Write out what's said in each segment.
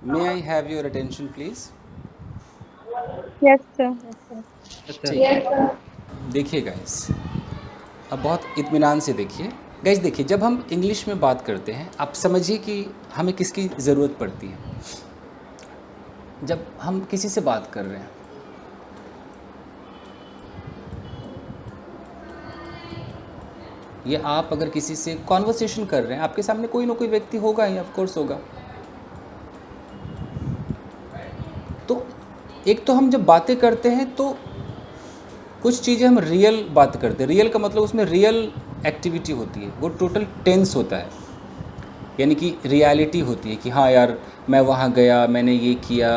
May I have your attention please. Yes sir. ठीक है, देखिए गाइस, अब बहुत इत्मीनान से देखिए। गाइस देखिए, जब हम इंग्लिश में बात करते हैं आप समझिए कि हमें किसकी ज़रूरत पड़ती है। जब हम किसी से बात कर रहे हैं, ये आप अगर किसी से कॉन्वर्सेशन कर रहे हैं, आपके सामने कोई ना कोई व्यक्ति होगा ही, ऑफ कोर्स होगा। तो एक तो हम जब बातें करते हैं तो कुछ चीज़ें हम रियल बात करते हैं। रियल का मतलब उसमें रियल एक्टिविटी होती है, वो टोटल टेंस होता है, यानी कि रियलिटी होती है कि हाँ यार मैं वहाँ गया, मैंने ये किया,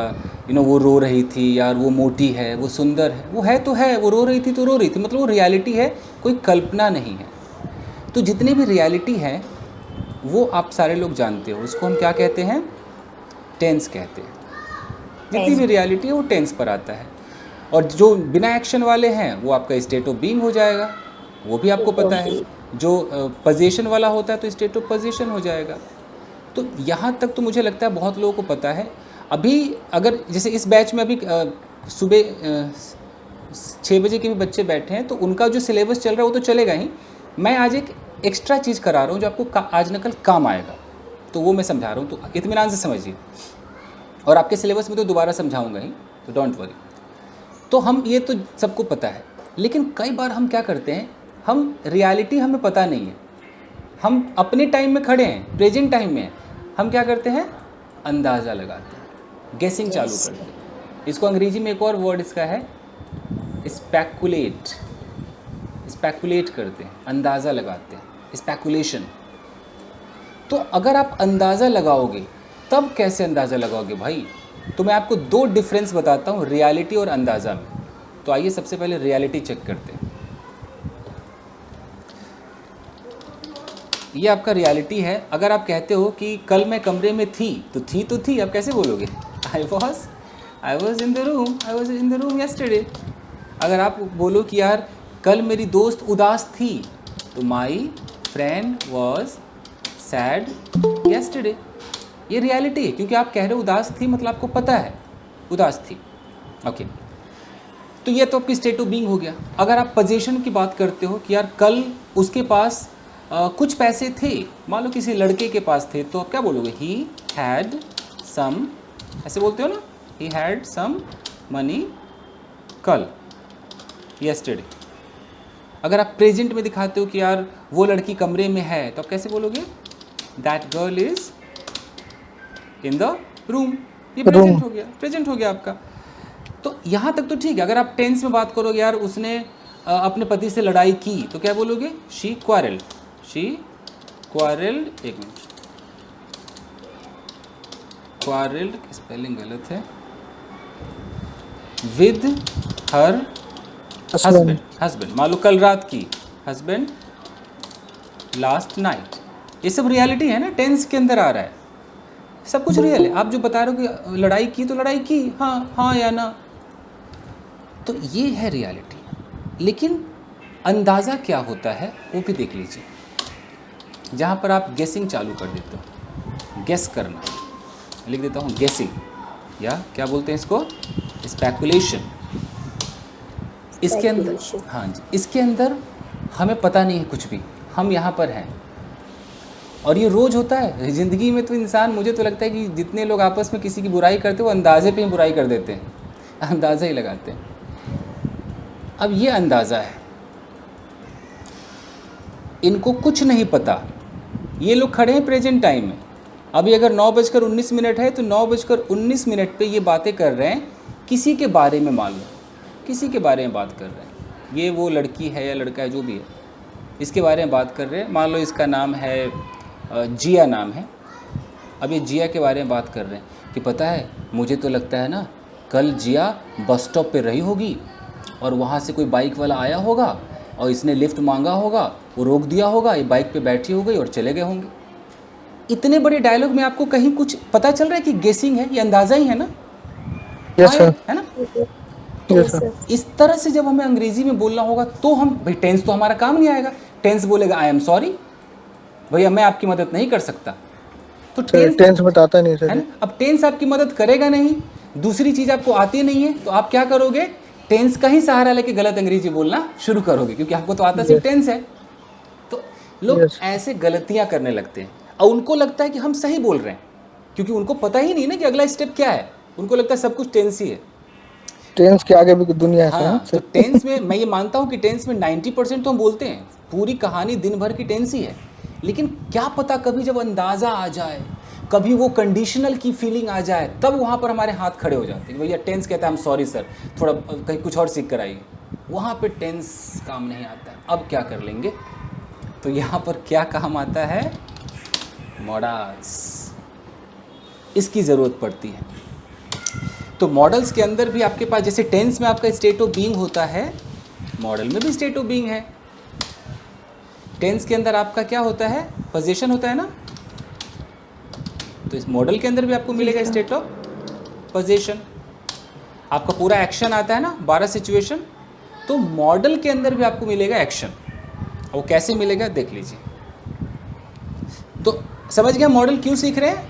वो रो रही थी यार, वो मोटी है, वो सुंदर है, वो है तो है, वो रो रही थी तो रो रही थी, मतलब वो रियलिटी है, कोई कल्पना नहीं है। तो जितनी भी रियलिटी है वो आप सारे लोग जानते हो, उसको हम क्या कहते हैं? टेंस कहते हैं। जितनी भी रियलिटी है वो टेंस पर आता है। और जो बिना एक्शन वाले हैं वो आपका स्टेट ऑफ बीइंग हो जाएगा, वो भी आपको पता है। जो पोजीशन वाला होता है तो स्टेट ऑफ पोजीशन हो जाएगा। तो यहाँ तक तो मुझे लगता है बहुत लोगों को पता है। अभी अगर जैसे इस बैच में अभी सुबह 6 बजे के भी बच्चे बैठे हैं तो उनका जो सिलेबस चल रहा है वो तो चलेगा ही। मैं आज एक एक्स्ट्रा चीज़ करा रहा हूँ जो आपको आज न कल काम आएगा, तो वो मैं समझा रहा हूँ, तो इत्मीनान से समझिए। और आपके सिलेबस में तो दोबारा समझाऊंगा ही, तो डोंट वरी। तो हम ये तो सबको पता है, लेकिन कई बार हम क्या करते हैं, हम रियलिटी हमें पता नहीं है, हम अपने टाइम में खड़े हैं, प्रेजेंट टाइम में हम क्या करते हैं? अंदाज़ा लगाते हैं, गेसिंग चालू करते हैं। इसको अंग्रेजी में एक और वर्ड इसका है, स्पेकुलेट। स्पेकुलेट करते हैं, अंदाज़ा लगाते हैं, स्पेकुलेशन। तो अगर आप अंदाज़ा लगाओगे तब कैसे अंदाज़ा लगाओगे भाई? तो मैं आपको दो डिफरेंस बताता हूँ रियलिटी और अंदाज़ा में। तो आइए सबसे पहले रियलिटी चेक करते हैं। ये आपका रियलिटी है। अगर आप कहते हो कि कल मैं कमरे में थी, तो थी आप कैसे बोलोगे? I was in the room yesterday. अगर आप बोलो कि यार कल मेरी दोस्त उदास थी, तो my friend was sad yesterday. ये रियलिटी है, क्योंकि आप कह रहे हो उदास थी, मतलब आपको पता है उदास थी। ओके, तो ये तो आपकी स्टेट ऑफ बीइंग हो गया। अगर आप पोजीशन की बात करते हो कि यार कल उसके पास कुछ पैसे थे, मान लो किसी लड़के के पास थे, तो आप क्या बोलोगे? ही हैड सम, ऐसे बोलते हो ना, ही हैड सम मनी कल, येस्टरडे। अगर आप प्रेजेंट में दिखाते हो कि यार वो लड़की कमरे में है, तो आप कैसे बोलोगे? That girl is in the room. ये प्रेजेंट हो गया, प्रेजेंट हो गया आपका। तो यहाँ तक तो ठीक है। अगर आप टेंस में बात करोगे, यार उसने अपने पति से लड़ाई की, तो क्या बोलोगे? शी क्वारल्ड, शी क्वारल्ड, एक मिनट, क्वारल्ड स्पेलिंग गलत है, विद हर हस्बैंड। हस्बैंड मान लो कल रात की, हस्बैंड लास्ट नाइट। ये सब रियलिटी है ना, टेंस के अंदर आ रहा है, सब कुछ रियल है। आप जो बता रहे हो कि लड़ाई की, तो लड़ाई की, हाँ हाँ या ना, तो ये है रियलिटी। लेकिन अंदाज़ा क्या होता है वो भी देख लीजिए, जहाँ पर आप गेसिंग चालू कर देते हो। गेस करना, लिख देता हूँ गेसिंग, या क्या बोलते हैं इसको? स्पेकुलेशन। इसके अंदर, हाँ जी, इसके अंदर हमें पता नहीं है कुछ भी, हम यहाँ पर हैं। और ये रोज़ होता है ज़िंदगी में। तो इंसान, मुझे तो लगता है कि जितने लोग आपस में किसी की बुराई करते हैं वो अंदाज़े पे ही बुराई कर देते हैं, अंदाज़ा ही लगाते हैं। अब ये अंदाज़ा है, इनको कुछ नहीं पता। ये लोग खड़े हैं प्रेजेंट टाइम में। अभी अगर 9:19 है तो 9:19 पे ये बातें कर रहे हैं किसी के बारे में, मान लो किसी के बारे में बात कर रहे हैं। ये वो लड़की है या लड़का है, जो भी है, इसके बारे में बात कर रहे हैं। मान लो इसका नाम है जिया नाम है। अब ये जिया के बारे में बात कर रहे हैं कि पता है, मुझे तो लगता है ना कल जिया बस स्टॉप पे रही होगी और वहाँ से कोई बाइक वाला आया होगा और इसने लिफ्ट मांगा होगा, वो रोक दिया होगा, ये बाइक पे बैठी हो गई और चले गए होंगे। इतने बड़े डायलॉग में आपको कहीं कुछ पता चल रहा है कि गेसिंग है, ये अंदाज़ा ही है ना? यस सर, है ना? Yes sir. इस तरह से जब हमें अंग्रेजी में बोलना होगा तो हम, भाई टेंस तो हमारा काम नहीं आएगा। टेंस बोलेगा आई एम सॉरी, भैया मैं आपकी मदद नहीं कर सकता। तो सर टेंस टेंस में तो आता नहीं है सर। ना, अब टेंस आपकी मदद करेगा नहीं, दूसरी चीज आपको आती नहीं है, तो आप क्या करोगे, टेंस का ही सहारा लेके गलत अंग्रेजी बोलना शुरू करोगे, क्योंकि आपको तो आता सिर्फ यस टेंस है। तो लोग यस ऐसे गलतियां करने लगते हैं और उनको लगता है कि हम सही बोल रहे हैं, क्योंकि उनको पता ही नहीं ना कि अगला स्टेप क्या है, उनको लगता है सब कुछ टेंस ही है। टेंस के आगे भी दुनिया है हाँ, सर। तो टेंस में मैं ये मानता हूँ कि टेंस में 90% तो हम बोलते हैं, पूरी कहानी दिन भर की टेंस ही है, लेकिन क्या पता कभी जब अंदाज़ा आ जाए, कभी वो कंडीशनल की फीलिंग आ जाए, तब वहाँ पर हमारे हाथ खड़े हो जाते हैं कि भैया टेंस कहता है हम सॉरी सर, थोड़ा कहीं कुछ और सीख कर आइए, वहाँ पे टेंस काम नहीं आता है। अब क्या कर लेंगे, तो यहाँ पर क्या काम आता है, मॉडल्स, इसकी ज़रूरत पड़ती है। तो मॉडल्स के अंदर भी आपके पास, जैसे टेंस में आपका स्टेट ऑफ बीइंग होता है, मॉडल में भी स्टेट ऑफ बीइंग है। टेंस के अंदर आपका क्या होता है, पोजीशन होता है ना, तो इस मॉडल के अंदर भी आपको मिलेगा स्टेट ऑफ पोजीशन। आपका पूरा एक्शन आता है ना, 12 सिचुएशन, तो मॉडल के अंदर भी आपको मिलेगा एक्शन। वो कैसे मिलेगा देख लीजिए। तो समझ गया मॉडल क्यों सीख रहे हैं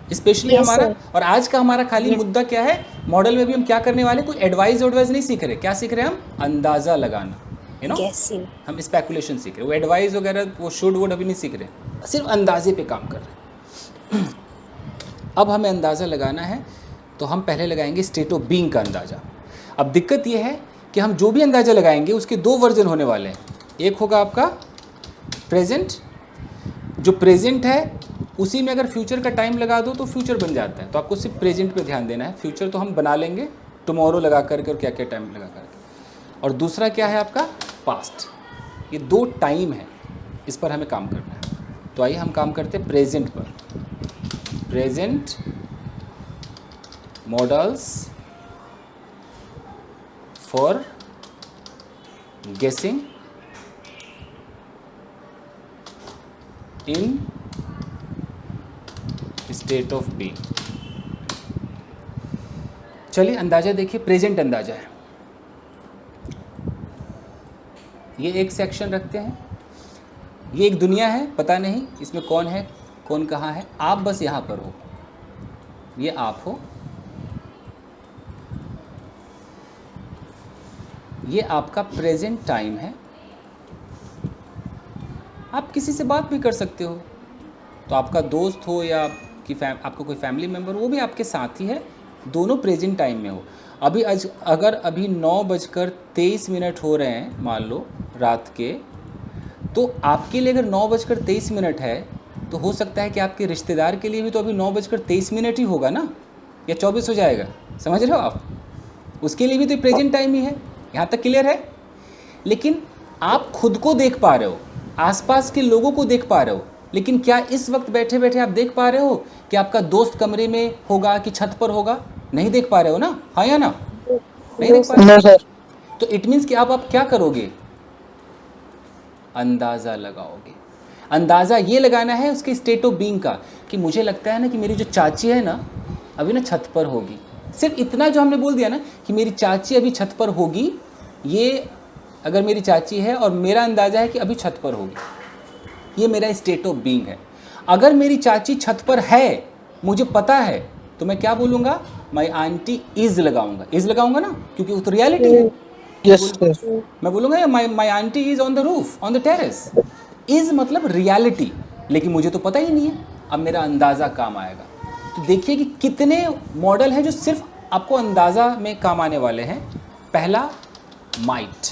स्पेशली Yes, हमारा। sir. और आज का हमारा खाली मुद्दा क्या है, मॉडल में भी हम क्या करने वाले, कोई एडवाइस नहीं सीख रहे, क्या सीख रहे हैं हम, अंदाज़ा लगाना, यू नो, Guessing. हम स्पेकुलेशन सीख रहे हैं, वो एडवाइस वगैरह वो शुड वुड अभी नहीं सीख रहे, सिर्फ अंदाजे पे काम कर रहे हैं। अब हमें अंदाज़ा लगाना है, तो हम पहले लगाएंगे स्टेट ऑफ बीइंग का अंदाज़ा। अब दिक्कत ये है कि हम जो भी अंदाज़ा लगाएंगे उसके दो वर्जन होने वाले हैं। एक होगा आपका प्रेजेंट, जो प्रेजेंट है उसी में अगर फ्यूचर का टाइम लगा दो तो फ्यूचर बन जाता है, तो आपको सिर्फ प्रेजेंट पे ध्यान देना है, फ्यूचर तो हम बना लेंगे टुमारो लगा करके और क्या क्या टाइम लगा करके। और दूसरा क्या है आपका पास्ट, ये दो टाइम है, इस पर हमें काम करना है। तो आइए हम काम करते हैं प्रेजेंट पर। प्रेजेंट मॉडल्स फॉर गेसिंग इन स्टेट ऑफ बीइंग। चलिए अंदाज़ा देखिए, प्रेजेंट अंदाज़ा है, ये एक सेक्शन रखते हैं, ये एक दुनिया है, पता नहीं इसमें कौन है कौन कहाँ है, आप बस यहाँ पर हो, ये आप हो, ये आपका प्रेजेंट टाइम है। आप किसी से बात भी कर सकते हो, तो आपका दोस्त हो या आपका कोई फैमिली मेम्बर, वो भी आपके साथ ही है, दोनों प्रेजेंट टाइम में हो। अभी अगर अभी 9:23 हो रहे हैं मान लो रात के, तो आपके लिए अगर 9:23 है, तो हो सकता है कि आपके रिश्तेदार के लिए भी तो अभी 9:23 ही होगा ना, या 24 हो जाएगा, समझ रहे हो आप, उसके लिए भी तो प्रेजेंट टाइम ही है। यहाँ तक क्लियर है। लेकिन आप खुद को देख पा रहे हो, आसपास के लोगों को देख पा रहे हो, लेकिन क्या इस वक्त बैठे बैठे आप देख पा रहे हो कि आपका दोस्त कमरे में होगा कि छत पर होगा, नहीं देख पा रहे हो ना, हाँ या ना, नहीं देख पा रहे नो सर। तो इट मीन्स कि आप क्या करोगे, अंदाज़ा लगाओगे। अंदाज़ा ये लगाना है उसके स्टेट ऑफ बीइंग का, कि मुझे लगता है ना कि मेरी जो चाची है ना अभी ना छत पर होगी, सिर्फ इतना जो हमने बोल दिया ना कि मेरी चाची अभी छत पर होगी, ये अगर मेरी चाची है और मेरा अंदाज़ा है कि अभी छत पर होगी, ये मेरा स्टेट ऑफ बीइंग है। अगर मेरी चाची छत पर है, मुझे पता है, तो मैं क्या बोलूँगा, माई आंटी इज़ लगाऊंगा, इज़ लगाऊंगा ना, क्योंकि वो तो रियलिटी है। Yes sir. मैं बोलूँगा माई aunty is on the roof on the terrace, is मतलब रियलिटी, लेकिन मुझे तो पता ही नहीं है, अब मेरा अंदाज़ा काम आएगा। तो देखिए कि कितने मॉडल हैं जो सिर्फ आपको अंदाज़ा में काम आने वाले हैं। पहला माइट,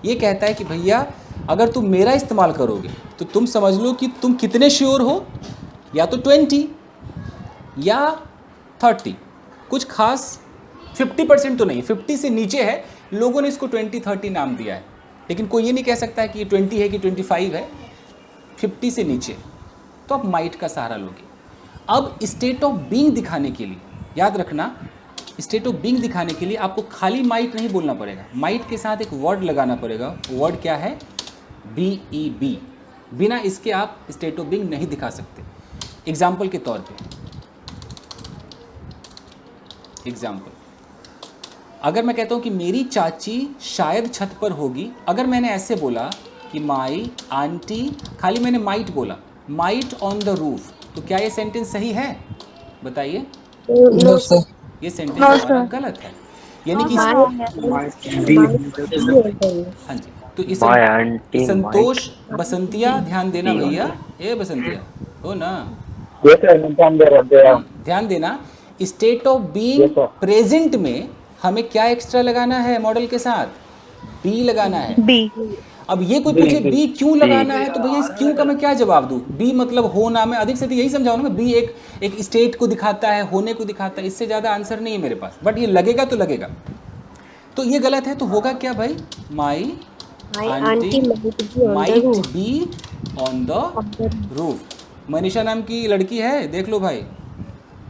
ये कहता है कि भैया अगर तुम मेरा इस्तेमाल करोगे तो तुम समझ लो कि तुम कितने श्योर हो, या तो 20 या 30, कुछ खास 50% तो नहीं, 50 से नीचे है, लोगों ने इसको 20-30 नाम दिया है, लेकिन कोई ये नहीं कह सकता है कि ये 20 है कि 25 है, 50 से नीचे, तो आप माइट का सहारा लोगे। अब स्टेट ऑफ बीइंग दिखाने के लिए, याद रखना, स्टेट ऑफ बीइंग दिखाने के लिए आपको खाली माइट नहीं बोलना पड़ेगा, माइट के साथ एक वर्ड लगाना पड़ेगा। वर्ड क्या है, BEB, बिना इसके आप स्टेट ऑफ बीइंग नहीं दिखा सकते। एग्जाम्पल के तौर पे, एग्जाम्पल, अगर मैं कहता हूँ कि मेरी चाची शायद छत पर होगी, अगर मैंने ऐसे बोला कि माई आंटी, खाली मैंने माइट बोला, माइट ऑन द रूफ, तो क्या ये सेंटेंस सही है? बताइए। No sir. ये सेंटेंस No, हमारा sir. गलत है। यानी No, कि sir, wrong है. हाँ जी, तो इसे My auntie might संतोष बसंतिया, ध्यान देना be on भैया, the ए बसंतिया हो ना, Yes, sir. ध्यान दे रहे हैं। ध्यान देना। State of being Yes, sir. Present में हमें क्या एक्स्ट्रा लगाना है मॉडल के साथ? बी लगाना है। B. अब ये कोई बी, पूछे बी। बी क्यों लगाना है, तो भैया इस क्यों का मैं क्या जवाब दूं? बी मतलब होना, मैं अधिक से अधिक यही समझाऊं ना, बी एक स्टेट को दिखाता है, होने को दिखाता है, इससे ज़्यादा आंसर नहीं है मेरे पास, बट ये लगेगा तो लगेगा। तो ये गलत है, तो होगा क्या भाई? माई aunty might be on the roof. Manisha नाम की लड़की है, देख लो भाई,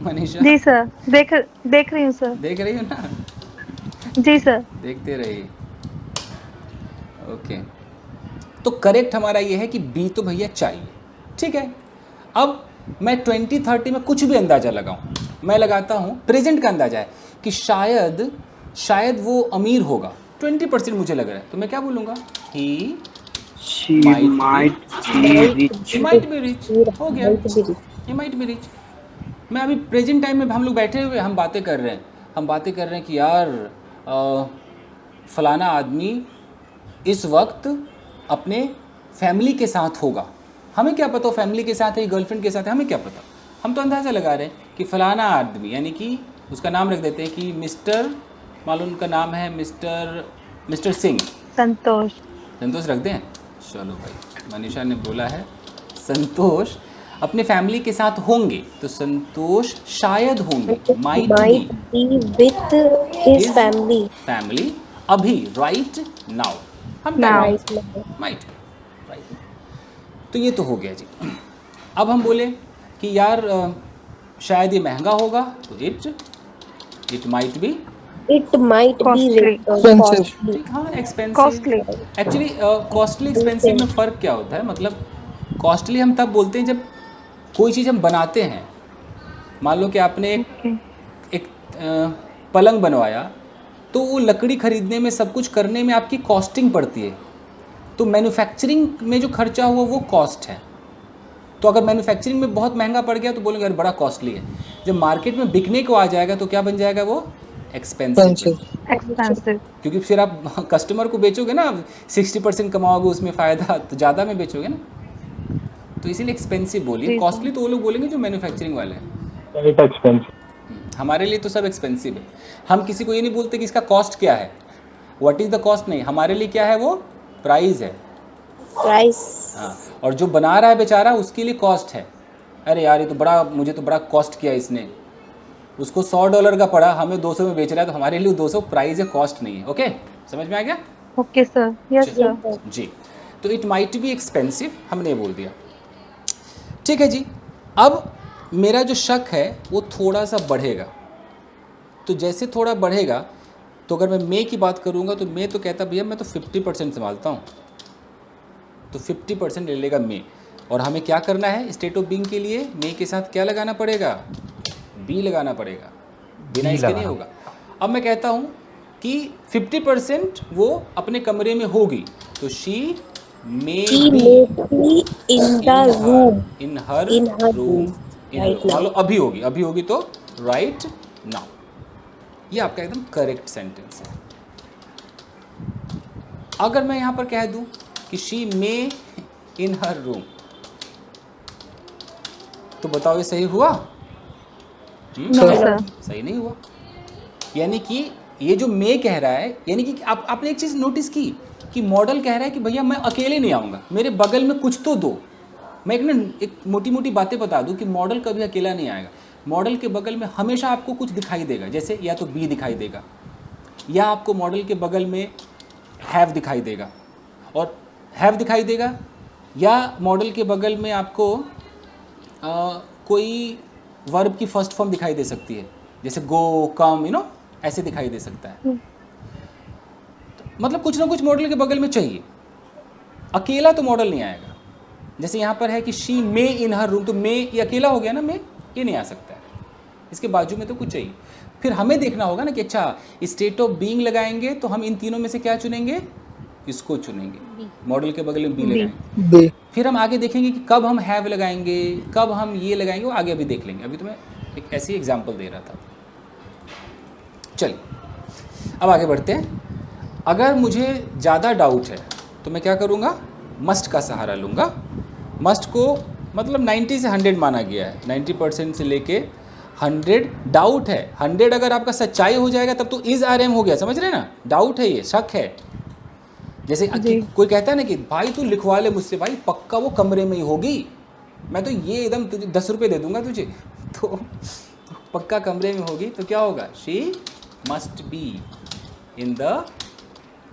मनीषा जी सर, देख रही हूँ सर. देख रही हो ना, जी सर. देखते रहिए। ओके, तो करेक्ट हमारा ये है कि बी तो भैया चाहिए। ठीक है, अब मैं 2030 में कुछ भी अंदाज़ा लगाऊं, मैं लगाता हूं प्रेजेंट का अंदाज़ा है कि शायद वो अमीर होगा, 20% मुझे लग रहा है, तो मैं क्या बोलूँगा? ही she might be rich. Might be rich, हो गया, ये माइट बी रिच। मैं अभी प्रेजेंट टाइम में हम लोग बैठे हुए हम बातें कर रहे हैं कि यार फलाना आदमी इस वक्त अपने फैमिली के साथ होगा। हमें क्या पता वो फैमिली के साथ है, गर्लफ्रेंड के साथ है, हमें क्या पता? हम तो अंदाज़ा लगा रहे हैं कि फ़लाना आदमी, यानी कि उसका नाम रख देते हैं कि मिस्टर, मालूम उनका नाम है मिस्टर सिंह, संतोष रख दें। चलो भाई, मनीषा ने बोला है संतोष अपने फैमिली के साथ होंगे, तो संतोष शायद होंगे, might be with his family अभी, राइट नाउ, हम Now. Might, right. तो ये तो हो गया जी। अब हम बोले कि यार शायद ये महंगा होगा, तो it might be Costly. Expensive. हाँ, expensive. Costly. Actually costly expensive में फ़र्क क्या होता है? मतलब कॉस्टली हम तब बोलते हैं जब कोई चीज़ हम बनाते हैं। मान लो कि आपने एक पलंग बनवाया, तो वो लकड़ी खरीदने में, सब कुछ करने में आपकी कॉस्टिंग पड़ती है, तो मैन्युफैक्चरिंग में जो खर्चा हुआ वो कॉस्ट है। तो अगर मैन्युफैक्चरिंग में बहुत महंगा पड़ गया तो बोलेंगे अरे बड़ा कॉस्टली है। जब मार्केट में बिकने को आ जाएगा तो क्या बन जाएगा वो? एक्सपेंसिव। Expensive. क्योंकि फिर आप कस्टमर को बेचोगे ना, 60% कमाओगे उसमें फ़ायदा, तो ज़्यादा में बेचोगे ना, तो इसीलिए एक्सपेंसिव बोलिए। जी, कॉस्टली तो वो लोग बोलेंगे जो मैन्युफैक्चरिंग वाले हैं। Quite expensive. हमारे लिए तो सब एक्सपेंसिव है। हम किसी को ये नहीं बोलते कि इसका कॉस्ट क्या है, व्हाट इज़ द कॉस्ट, नहीं, हमारे लिए क्या है? वो प्राइस है। हाँ, और जो बना रहा है बेचारा उसके लिए कॉस्ट है। अरे यार ये तो बड़ा, मुझे तो बड़ा कॉस्ट किया इसने, उसको $100 का पड़ा, हमें 200 में बेच रहा है, तो हमारे लिए 200 प्राइस है, कॉस्ट नहीं है। ओके, समझ में आ गया? Okay sir. Yes sir. जी, तो इट माइट बी एक्सपेंसिव हमने बोल दिया। ठीक है जी, अब मेरा जो शक है वो थोड़ा सा बढ़ेगा। तो जैसे थोड़ा बढ़ेगा, तो अगर मैं मे की बात करूँगा तो मे तो कहता भैया मैं तो 50% संभालता हूँ, तो 50% ले लेगा मे। और हमें क्या करना है? स्टेट ऑफ बीइंग के लिए मे के साथ क्या लगाना पड़ेगा? बी लगाना पड़ेगा, बिना इसके नहीं होगा। अब मैं कहता हूँ कि 50% वो अपने कमरे में होगी, तो she may be in her room. मान लो अभी होगी तो राइट नाउ। ये आपका एकदम करेक्ट सेंटेंस है। अगर मैं यहाँ पर कह दूँ कि she may in her room, तो बताओ ये सही हुआ? No sir. सही नहीं हुआ। यानी कि ये जो मे कह रहा है, यानी कि आपने एक चीज़ नोटिस की कि मॉडल कह रहा है कि भैया मैं अकेले नहीं आऊँगा, मेरे बगल में कुछ तो दो। मैं एक मोटी मोटी बातें बता दूं कि मॉडल कभी अकेला नहीं आएगा। मॉडल के बगल में हमेशा आपको कुछ दिखाई देगा, जैसे या तो बी दिखाई देगा, या आपको मॉडल के बगल में हैव दिखाई देगा, और हैव दिखाई देगा, या मॉडल के बगल में आपको कोई वर्ब की फर्स्ट फॉर्म दिखाई दे सकती है, जैसे गो, कम, ऐसे दिखाई दे सकता है। मतलब कुछ ना कुछ मॉडल के बगल में चाहिए, अकेला तो मॉडल नहीं आएगा। जैसे यहाँ पर है कि she may in her room, तो मे ये अकेला हो गया ना, मे ये नहीं आ सकता है, इसके बाजू में तो कुछ चाहिए। फिर हमें देखना होगा ना कि अच्छा स्टेट ऑफ बीइंग लगाएंगे तो हम इन तीनों में से क्या चुनेंगे? इसको चुनेंगे, मॉडल के बगल में बी लगाएंगे। बी। फिर हम आगे देखेंगे कि कब हम हैव लगाएंगे, कब हम ये लगाएंगे, वो आगे अभी देख लेंगे। अभी तो मैं एक ऐसी एग्जांपल दे रहा था। चलिए अब आगे बढ़ते हैं। अगर मुझे ज़्यादा डाउट है तो मैं क्या करूँगा, मस्ट का सहारा लूँगा। मस्ट को मतलब 90 से 100 माना गया है, 90% से लेके 100 डाउट है। 100 अगर आपका सच्चाई हो जाएगा तब तो इज़ आर एम हो गया, समझ रहे हैं ना। डाउट है, ये शक है। जैसे जी। कोई कहता है ना कि भाई तू लिखवा ले मुझसे, भाई पक्का वो कमरे में ही होगी, मैं तो ये एकदम तुझे 10 रुपये दे दूंगा तुझे, तो पक्का कमरे में होगी। तो क्या होगा, she must be in the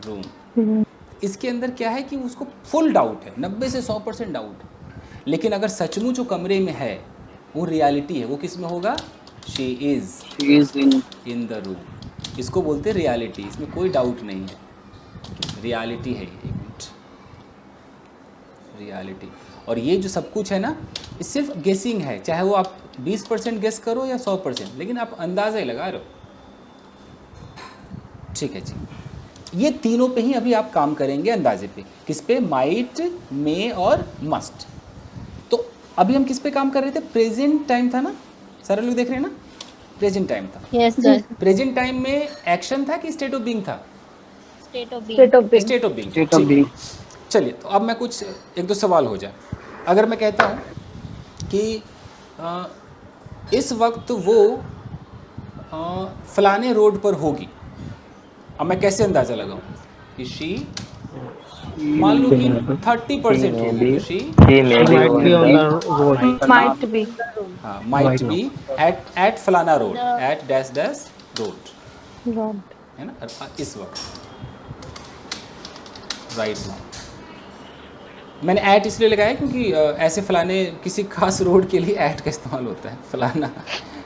room. इसके अंदर क्या है कि उसको फुल डाउट है, 90 से 100% डाउट है। लेकिन अगर सचमुच वो कमरे में है, वो रियलिटी है, वो किस में होगा, she is in the room. इसको बोलते हैं रियलिटी, इसमें कोई डाउट नहीं है, रियलिटी है। एक मिनट, रियलिटी। और ये जो सब कुछ है ना, ये सिर्फ गेसिंग है, चाहे वो आप 20% गेस करो या 100%, लेकिन आप अंदाज़ा ही लगा रहे हो। ठीक है जी, ये तीनों पे ही अभी आप काम करेंगे, अंदाजे पे। किस पे, माइट, मे और मस्ट। तो अभी हम किस पे काम कर रहे थे, प्रेजेंट टाइम था ना, सारे लोग देख रहे हैं ना, प्रेजेंट टाइम था। Yes sir. प्रेजेंट टाइम में एक्शन था कि स्टेट ऑफ बीइंग था, state of state of being. State of being. चलिए तो अब मैं कुछ एक दो सवाल हो जाए। अगर मैं कहता हूँ कि इस वक्त वो फलाने रोड पर होगी, अब मैं कैसे अंदाज़ा लगाऊं कि शी, मान लो कि 30% होगी, तो she She may be on the road. Might be. हाँ माइट बी एट फलाना road, at dash dash road, है ना, इस वक्त राइट नाउ। मैंने ऐट इसलिए लगाया क्योंकि ऐसे फलाने किसी खास रोड के लिए ऐट का इस्तेमाल होता है, फलाना।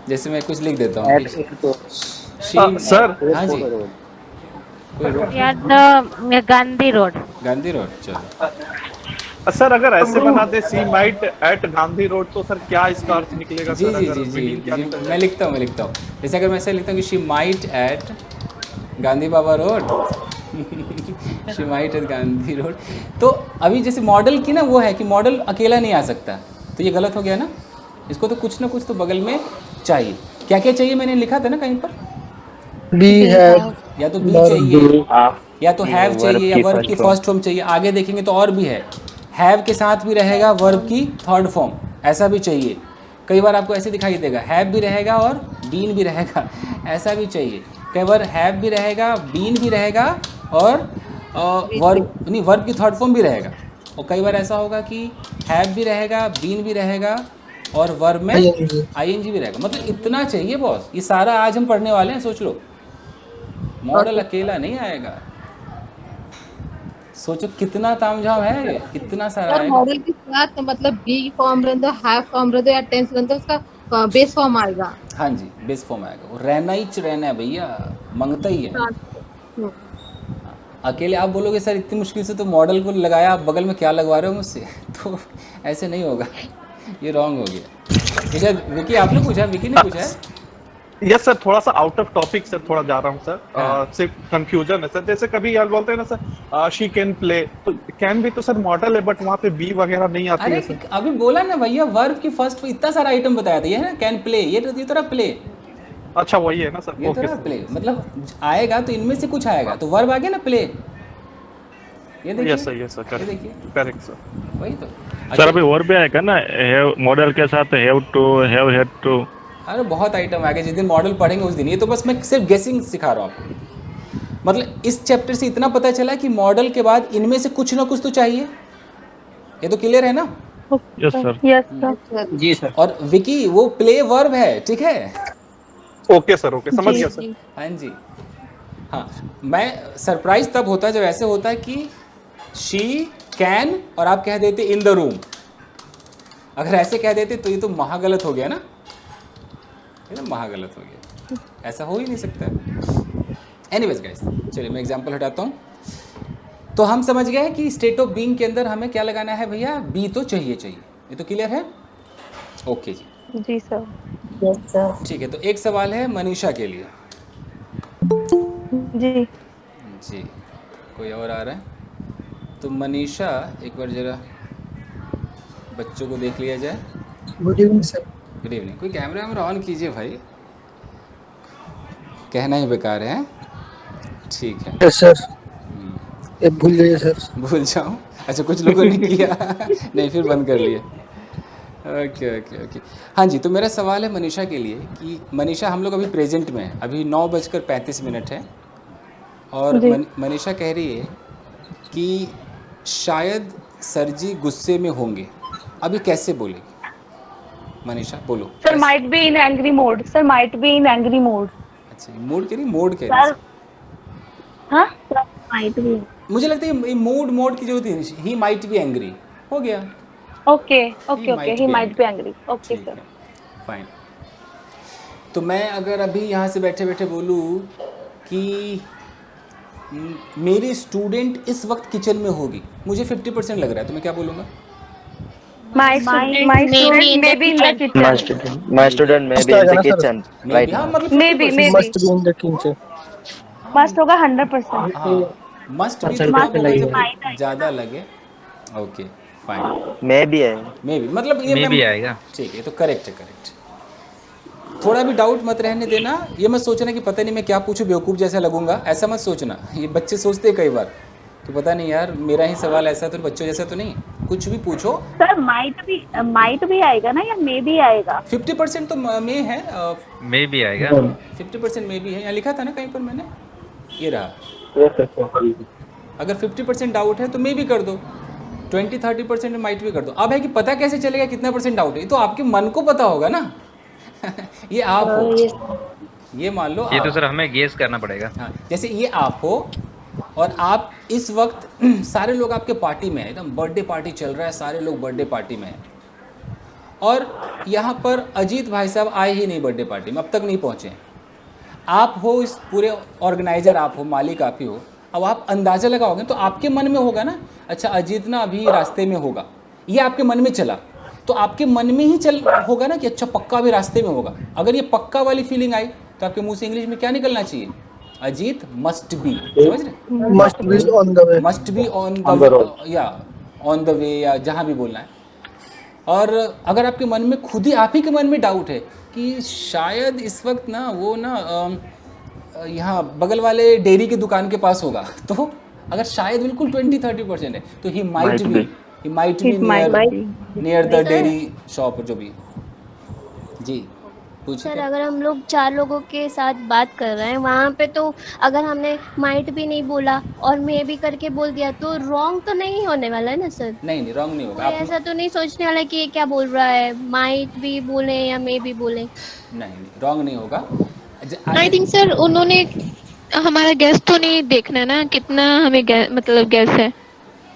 जैसे मैं कुछ लिख देता हूँ सर। हाँ जी, कोई road, Gandhi road. Gandhi road, चलो। सर अगर ऐसे बना दे सी माइट एट गांधी रोड, तो सर क्या इसका अर्थ निकलेगा जी सर? जी अगर जी जी meaning क्या जी, निकलेगा? मैं लिखता हूँ। जैसे अगर मैं ऐसे लिखता हूँ कि she might at Gandhi Baba road, she might at Gandhi road. तो अभी जैसे मॉडल की ना वो है कि मॉडल अकेला नहीं आ सकता, तो ये गलत हो गया ना। इसको तो कुछ ना कुछ तो बगल में चाहिए। क्या क्या चाहिए, मैंने लिखा था ना कहीं पर, बी है, या तो बी चाहिए, या तो हैव verb चाहिए, या की वर्ब की first form. फर्स्ट फॉर्म चाहिए। आगे देखेंगे तो और भी है, हैव के साथ भी रहेगा वर्ब की थर्ड फॉर्म, ऐसा भी चाहिए। कई बार आपको ऐसे दिखाई देगा, हैव भी रहेगा और बीन भी रहेगा, ऐसा भी चाहिए। कई बार हैव भी रहेगा, बीन भी रहेगा और वर्ब की थर्ड फॉर्म भी रहेगा। और कई बार ऐसा होगा कि हैव भी रहेगा, बीन भी रहेगा और वर्ब में ING. आईएनजी भी रहेगा। मतलब इतना चाहिए बॉस, ये सारा आज हम पढ़ने वाले हैं, सोच लो। मॉडल अकेला नहीं आएगा, सोचो कितना तामझाम है, ये कितना सारा और आएगा। मॉडल के साथ मतलब बी फॉर्म रहता, हैव फॉर्म रहता या टेंस रहता, उसका बेस फॉर्म आएगा। हाँ जी, बेस फॉर्म आएगा। वो रहना ही रहना है भैया, मंगता ही है। हम्म। अकेले आप बोलोगे सर इतनी मुश्किल से तो मॉडल को लगाया, आप बगल में क्या लगवा रहे हो मुझसे, तो ऐसे नहीं होगा, ये रॉन्ग हो गया। ये शायद विकी आपने पूछा, विकी ने पूछा है। यस सर, थोड़ा सा आउट ऑफ टॉपिक सर थोड़ा जा रहा हूँ सर। हाँ। सिर्फ कंफ्यूजन है सर। जैसे कभी यार बोलते हैं ना सर, शी कैन प्ले, तो कैन भी तो सर मॉडल है, बट वहाँ पे बी वगैरह नहीं आती अरे है सर। अभी बोला ना भैया, वर्ब की फर्स्ट इतना सारा आइटम बताया था, ये है ना कैन प्ले, ये तो रहा प्ले, अच्छा वही है ना सर, ये तो ओके रहा सर। प्ले। मतलब आएगा तो इनमें से कुछ आएगा, तो वर्ब आ गया ना प्ले, ये देखिए, यस सर, यस सर, ये देखिए, करेक्ट सर। वही तो। सर अभी और भी आएगा ना, हैव मॉडल के साथ have to, have had to. अरे बहुत आइटम आ गए, जिस दिन मॉडल पढ़ेंगे उस दिन। ये तो बस मैं सिर्फ गेसिंग सिखा रहा हूँ आपको। मतलब इस चैप्टर से इतना पता चला कि मॉडल के बाद इनमें से कुछ ना कुछ तो चाहिए, ये तो क्लियर है ना। Yes sir. Yes sir. जी सर। और विकी वो प्ले वर्ब है, ठीक है। ओके सर, ओके, समझ गया सर। हाँ जी, हाँ। मैं सरप्राइज तब होता है जब ऐसे होता है कि शी कैन और आप कह देते इन द रूम। अगर ऐसे कह देते तो ये तो महागलत हो गया ना, ये तो महागलत हो गया, ऐसा हो ही नहीं सकता। एनीवेज गाइस, चलिए मैं एग्जांपल हटाता हूँ। तो हम समझ गए कि स्टेट ऑफ बीइंग के अंदर हमें क्या लगाना है भैया, बी तो चाहिए, ये तो क्लियर है। ओके जी, जी सर। Yes sir. ठीक है। तो एक सवाल है मनीषा के लिए। जी। जी, कोई और आ रहा है तो मनीषा एक बार ज़रा बच्चों को देख लिया जाए। Good evening sir. Good evening. कोई कैमरा वैमरा ऑन कीजिए भाई, कहना ही बेकार है। ठीक है, यस सर, ये भूल जाइए सर। भूल जाऊँ? अच्छा, कुछ लोगों ने किया नहीं, फिर बंद कर लिए। Okay okay okay. हाँ जी, तो मेरा सवाल है मनीषा के लिए कि मनीषा, हम लोग अभी प्रेजेंट में हैं, अभी 9:35 है और मनीषा कह रही है कि शायद सर जी गुस्से में होंगे। अभी कैसे बोलेगी मनीषा, बोलो। Sir might be in angry mode. Sir might be in angry mode. अच्छा, मूड कह रही, मोड कह रही। हाँ? Sir might be. मुझे लगता है ये मोड की जरूरत है। ही माइट बी एंग्री हो गया। Okay, okay. He might be angry. Okay, sir. Fine. तो मैं अगर अभी यहाँ से बैठे बैठे बोलूँ कि मेरी स्टूडेंट इस वक्त किचन में होगी, मुझे 50% लग रहा है, तो मैं क्या बोलूँगा? My student may be in the kitchen. My student may be in the kitchen right हाँ, now. मतलब Maybe. Must be in the kitchen. Must होगा 100%. हाँ, मस्ट भी तो तब होगा जब ज़्यादा लगे। ओके फाइन, Maybe है। मे बी, मतलब ये मे भी आएगा। ठीक है, तो करेक्ट है, करेक्ट। थोड़ा भी डाउट मत रहने देना। ये मत सोचना कि पता नहीं मैं क्या पूछूं, बेवकूफ़ जैसा लगूंगा, ऐसा मत सोचना। ये बच्चे सोचते हैं कई बार कि पता नहीं यार, मेरा ही सवाल ऐसा तो बच्चों जैसा तो नहीं। कुछ भी पूछो। Sir might भी आएगा ना, या may भी आएगा? 50% तो मे है, मे भी आएगा। 50% मे भी है। यहाँ लिखा था ना कहीं पर, मैंने ये रहा। Yes, yes, yes. अगर 50% डाउट है तो मे भी कर दो, 20-30% माइट भी कर दो। अब है कि पता कैसे चलेगा कितना % डाउट है, ये तो आपके मन को पता होगा ना। ये आप हो, ये मान लो ये आप, तो सर हमें गेस करना पड़ेगा। हाँ, जैसे ये आप हो और आप इस वक्त सारे लोग आपके पार्टी में हैं, एकदम बर्थडे पार्टी चल रहा है, सारे लोग बर्थडे पार्टी में हैं और यहाँ पर अजीत भाई साहब आए ही नहीं बर्थडे पार्टी में, अब तक नहीं पहुँचे। आप हो इस पूरे ऑर्गेनाइजर, आप हो, मालिक आप ही हो। अब आप अंदाज़ा लगाओगे तो आपके मन में होगा ना, अच्छा अजीत ना अभी रास्ते में होगा, ये आपके मन में चला, तो आपके मन में ही चल होगा ना कि अच्छा पक्का भी रास्ते में होगा। अगर ये पक्का वाली फीलिंग आई तो आपके मुंह से इंग्लिश में क्या निकलना चाहिए? अजीत मस्ट बी, समझ रहे? Must be on the way. Must be on the, या ऑन द वे, या जहाँ भी बोलना है। और अगर आपके मन में खुद ही, आप ही के मन में डाउट है कि शायद इस वक्त ना वो ना यहाँ बगल वाले डेयरी की दुकान के पास होगा, तो अगर शायद बिल्कुल 20-30% है तो he might be near the dairy shop, जो भी। जी पूछिए। सर अगर हम लोग 4 लोगों के साथ बात कर रहे हैं वहाँ पे, तो अगर हमने माइट भी नहीं बोला और मे भी करके बोल दिया तो रॉन्ग तो नहीं होने वाला है ना सर? नहीं, रॉन्ग नहीं होगा। कोई ऐसा तो नहीं सोचने वाला कि ये क्या बोल रहा है, माइट भी बोले या मे भी बोले? नहीं, रॉन्ग नहीं होगा। आई थिंक सर उन्होंने हमारा गैस तो नहीं देखना है ना, कितना हमें मतलब गैस है,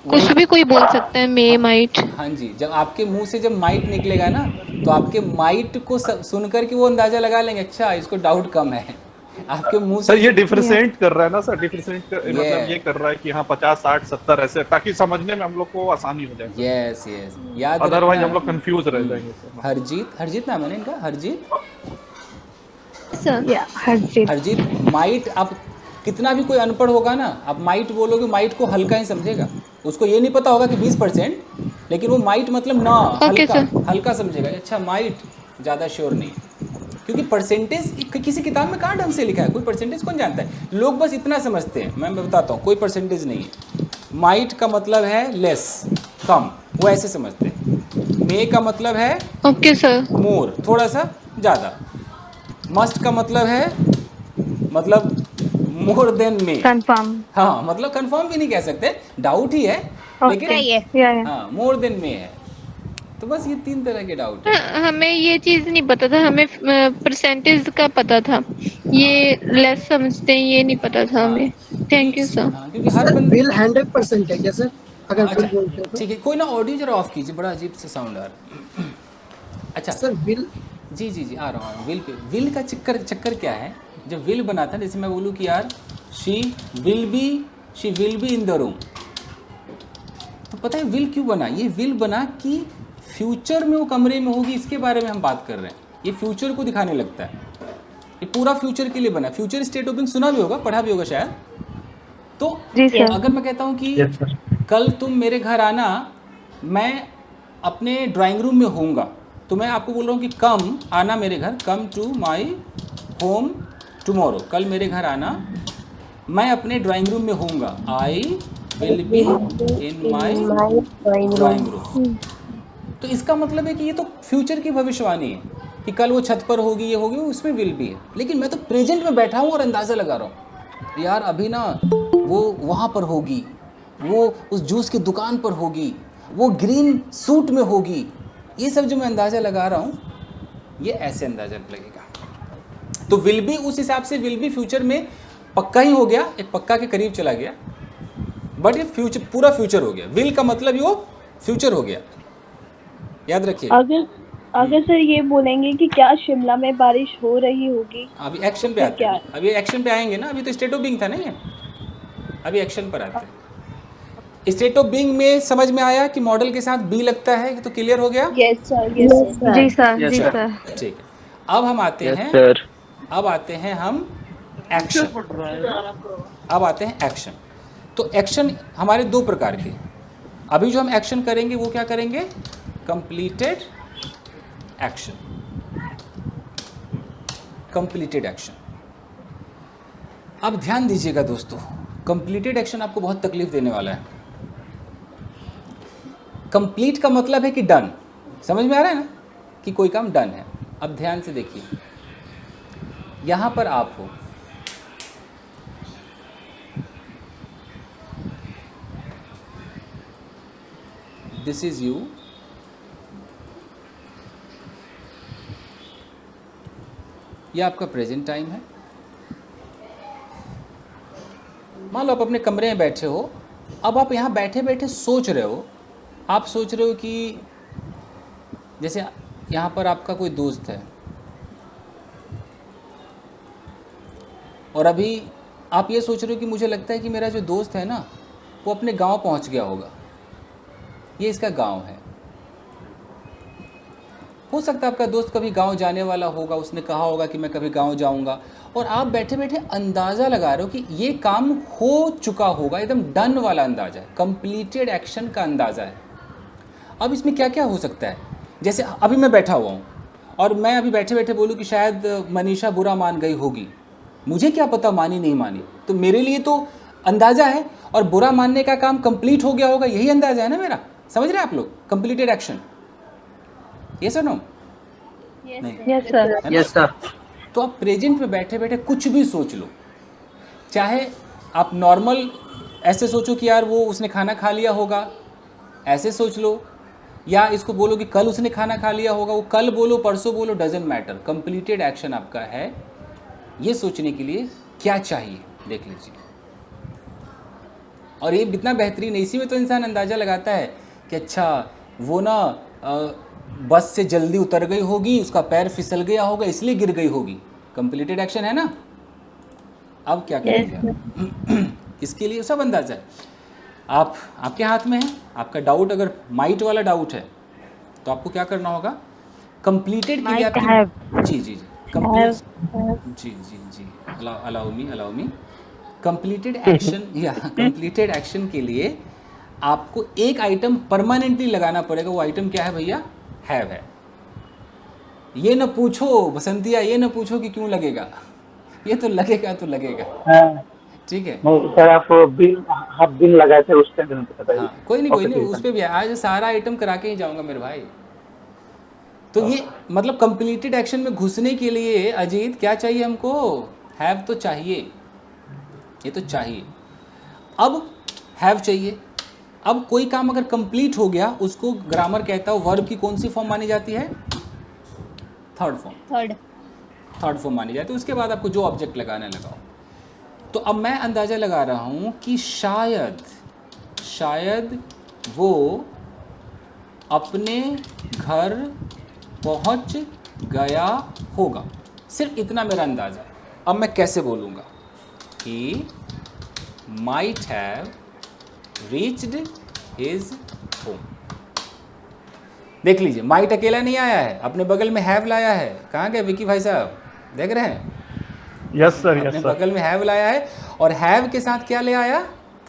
कुछ भी कोई बोल सकता है, मे माइट। हाँ जी, जब आपके मुंह से जब माइट निकलेगा ना, तो आपके माइट को सुनकर के वो अंदाजा लगा लेंगे, अच्छा इसको डाउट कम है। आपके मुंह से सर ये डिफरेंशिएट कर रहा है ना सर, डिफरेंशिएट मतलब ये कर रहा है कि हाँ 50, 60, 70 ऐसे, ताकि समझने में हम लोग को आसानी हो जाए। यस यस, याद, अदरवाइज हम लोग कंफ्यूज रह जाएंगे सर। हरजीत नाम है ना इनका, हरजीत सर, हरजीत माइट। आप कितना भी कोई अनपढ़ होगा ना, आप माइट बोलोगे, माइट को हल्का ही समझेगा, उसको ये नहीं पता होगा कि 20%, लेकिन वो माइट मतलब ना हल्का समझेगा। अच्छा माइट, ज़्यादा श्योर नहीं, क्योंकि परसेंटेज किसी किताब में कहाँ ढंग से लिखा है, कोई परसेंटेज कौन जानता है। लोग बस इतना समझते हैं, मैं बताता हूँ, कोई परसेंटेज नहीं है। माइट का मतलब है लेस, कम, वो ऐसे समझते हैं। मे का मतलब है ओके सर, मोर, थोड़ा सा ज़्यादा। मस्ट का मतलब है मतलब मोर देन मे, कंफर्म। हाँ, मतलब कंफर्म भी नहीं कह सकते, डाउट ही है, लेकिन हाँ मोर देन मे है। तो बस ये 3 तरह के डाउट है। हमें ये चीज नहीं पता था, हमें परसेंटेज का पता था, ये लेस समझते हैं ये नहीं पता था हमें। Thank you sir. क्योंकि हर बंदे बिल 100% है क्या सर? अगर बिल बोलते हैं तो ठीक है, कोई ना ऑडियो जरा ऑफ कीजिए, बड़ा अजीब सा साउंड आ रहा है। अच्छा सर बिल, जी आ रहा हूँ। विल का चक्कर क्या है, जब विल बना था, जैसे मैं बोलूँ कि यार she will be in the room, तो पता है विल क्यों बना? ये विल बना कि फ्यूचर में वो कमरे में होगी, इसके बारे में हम बात कर रहे हैं। ये फ्यूचर को दिखाने लगता है, ये पूरा फ्यूचर के लिए बना। फ्यूचर स्टेट ऑफ बीइंग सुना भी होगा, पढ़ा भी होगा शायद। तो अगर मैं कहता हूँ कि कल तुम मेरे घर आना, मैं अपने ड्राइंग रूम में होऊंगा, तो मैं आपको बोल रहा हूँ कि कम आना मेरे घर, come to my home tomorrow, कल मेरे घर आना, मैं अपने ड्राइंग रूम में होऊंगा, I will be in my drawing room. तो इसका मतलब है कि ये तो फ्यूचर की भविष्यवाणी है कि कल वो छत पर होगी, ये होगी, उसमें विल बी है। लेकिन मैं तो प्रेजेंट में बैठा हूँ और अंदाज़ा लगा रहा हूँ यार अभी ना वो वहाँ पर होगी, वो उस जूस की दुकान पर होगी, वो ग्रीन सूट में होगी। ये सब जो मैं अंदाज़ा लगा रहा हूँ ये ऐसे अंदाज़ा लगेगा। तो विल बी उस हिसाब से विल बी फ्यूचर में पक्का ही हो गया, एक पक्का के करीब चला गया, बट ये फ्यूचर पूरा फ्यूचर हो गया। विल का मतलब ये फ्यूचर हो गया, याद रखिए। अगर सर ये बोलेंगे कि क्या शिमला में बारिश हो रही होगी, अभी एक्शन पे आते हैं, अभी एक्शन पे आएंगे ना, अभी तो स्टेट ऑफ बीइंग था ना ये, अभी एक्शन पर आते हैं। स्टेट ऑफ बीइंग में समझ में आया कि मॉडल के साथ बी लगता है, ये तो क्लियर हो गया। यस सर, जी सर, जी सर। ठीक है, अब हम आते हैं अब आते हैं हम एक्शन। अब आते हैं एक्शन। तो एक्शन हमारे दो प्रकार के, अभी जो हम एक्शन करेंगे वो क्या करेंगे, कंप्लीटेड एक्शन। Completed action. अब ध्यान दीजिएगा दोस्तों, कंप्लीटेड एक्शन आपको बहुत तकलीफ देने वाला है। कंप्लीट का मतलब है कि डन, समझ में आ रहा है ना कि कोई काम डन है। अब ध्यान से देखिए, यहां पर आप हो, दिस इज यू, यह आपका प्रेजेंट टाइम है। मान लो आप अपने कमरे में बैठे हो, अब आप यहाँ बैठे बैठे सोच रहे हो, आप सोच रहे हो कि जैसे यहाँ पर आपका कोई दोस्त है और अभी आप ये सोच रहे हो कि मुझे लगता है कि मेरा जो दोस्त है ना वो अपने गांव पहुँच गया होगा, ये इसका गांव है। हो सकता है आपका दोस्त कभी गांव जाने वाला होगा, उसने कहा होगा कि मैं कभी गांव जाऊंगा, और आप बैठे बैठे अंदाज़ा लगा रहे हो कि ये काम हो चुका होगा, एकदम डन वाला अंदाज़ा है, कंप्लीटेड एक्शन का अंदाज़ा है। अब इसमें क्या क्या हो सकता है, जैसे अभी मैं बैठा हुआ हूँ और मैं अभी बैठे बैठे बोलूँ कि शायद मनीषा बुरा मान गई होगी, मुझे क्या पता मानी नहीं मानी, तो मेरे लिए तो अंदाज़ा है, और बुरा मानने का काम कंप्लीट हो गया होगा, यही अंदाज़ा है ना मेरा। समझ रहे हैं आप लोग, कंप्लीटेड एक्शन। यस और no? Yes sir, yes sir. तो आप प्रेजेंट में बैठे बैठे कुछ भी सोच लो, चाहे आप नॉर्मल ऐसे सोचो कि यार वो उसने खाना खा लिया होगा, ऐसे सोच लो, या इसको बोलो कि कल उसने खाना खा लिया होगा, वो कल बोलो परसों बोलो, डजेंट मैटर। कंप्लीटेड एक्शन आपका है ये सोचने के लिए क्या चाहिए, देख लीजिए। और ये इतना बेहतरीन है, इसी में तो इंसान अंदाज़ा लगाता है कि अच्छा वो ना बस से जल्दी उतर गई होगी, उसका पैर फिसल गया होगा इसलिए गिर गई होगी। कंप्लीटेड एक्शन है ना। अब क्या करेंगे आप? इसके लिए सब अंदाज़ा है, आप आपके हाथ में है। आपका डाउट अगर माइट वाला डाउट है तो आपको क्या करना होगा, कंप्लीटेड के लिए आपकी जी जी जी कंप्लीट जी जी जी अलाउ मी कंप्लीटेड एक्शन या कंप्लीटेड एक्शन के लिए आपको एक आइटम परमानेंटली लगाना पड़ेगा। वो आइटम क्या है भैया? हैव है। ये न पूछो बसंतिया, ये न पूछो कि क्यों लगेगा, ये तो लगेगा तो लगेगा। ठीक है सर, आप बिल लगाए थे उस टाइम पता है। हाँ, कोई नहीं उस पर भी आज सारा आइटम करा के ही जाऊंगा मेरे भाई। तो ये मतलब कंप्लीटेड एक्शन में घुसने के लिए अजीत क्या चाहिए हमको? हैव तो चाहिए, ये तो चाहिए। अब हैव चाहिए। अब कोई काम अगर कंप्लीट हो गया उसको ग्रामर कहता है वर्ब की कौन सी फॉर्म मानी जाती है? थर्ड फॉर्म मानी जाती है। उसके बाद आपको जो ऑब्जेक्ट लगाना लगाओ। तो अब मैं अंदाज़ा लगा रहा हूँ कि शायद वो अपने घर पहुँच गया होगा। सिर्फ इतना मेरा अंदाज़ा है। अब मैं कैसे बोलूँगा? He might have reached his home। देख लीजिए, माइट अकेला नहीं आया है, अपने बगल में हैव लाया है। कहाँ गए विकी भाई साहब, देख रहे हैं? यस सर, अपने बगल में हैव लाया है, और हैव के साथ क्या ले आया?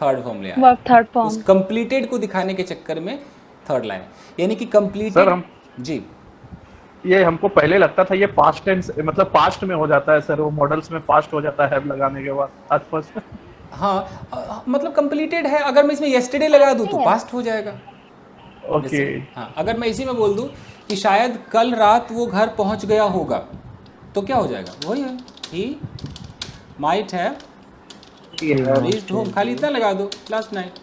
थर्ड फॉर्म ले आया। Third form. उस कंप्लीटेड को दिखाने के चक्कर में थर्ड लाइन, यानी कि कंप्लीट। सर हम जी, ये हमको पहले लगता था ये पास्ट टेंस मतलब पास्ट में हो जाता है सर, वो मॉडल्स में पास्ट हो जाता है हैव लगाने के बाद आज फर्स्ट। हाँ मतलब कंप्लीटेड है। अगर मैं इसमें येस्टरडे लगा दूँ तो पास्ट हो जाएगा। ओके हाँ, अगर मैं इसी में बोल दूँ कि शायद कल रात वो घर पहुंच गया होगा तो क्या हो जाएगा, वही है, he might have reached home, खाली इतना लगा दो लास्ट नाइट,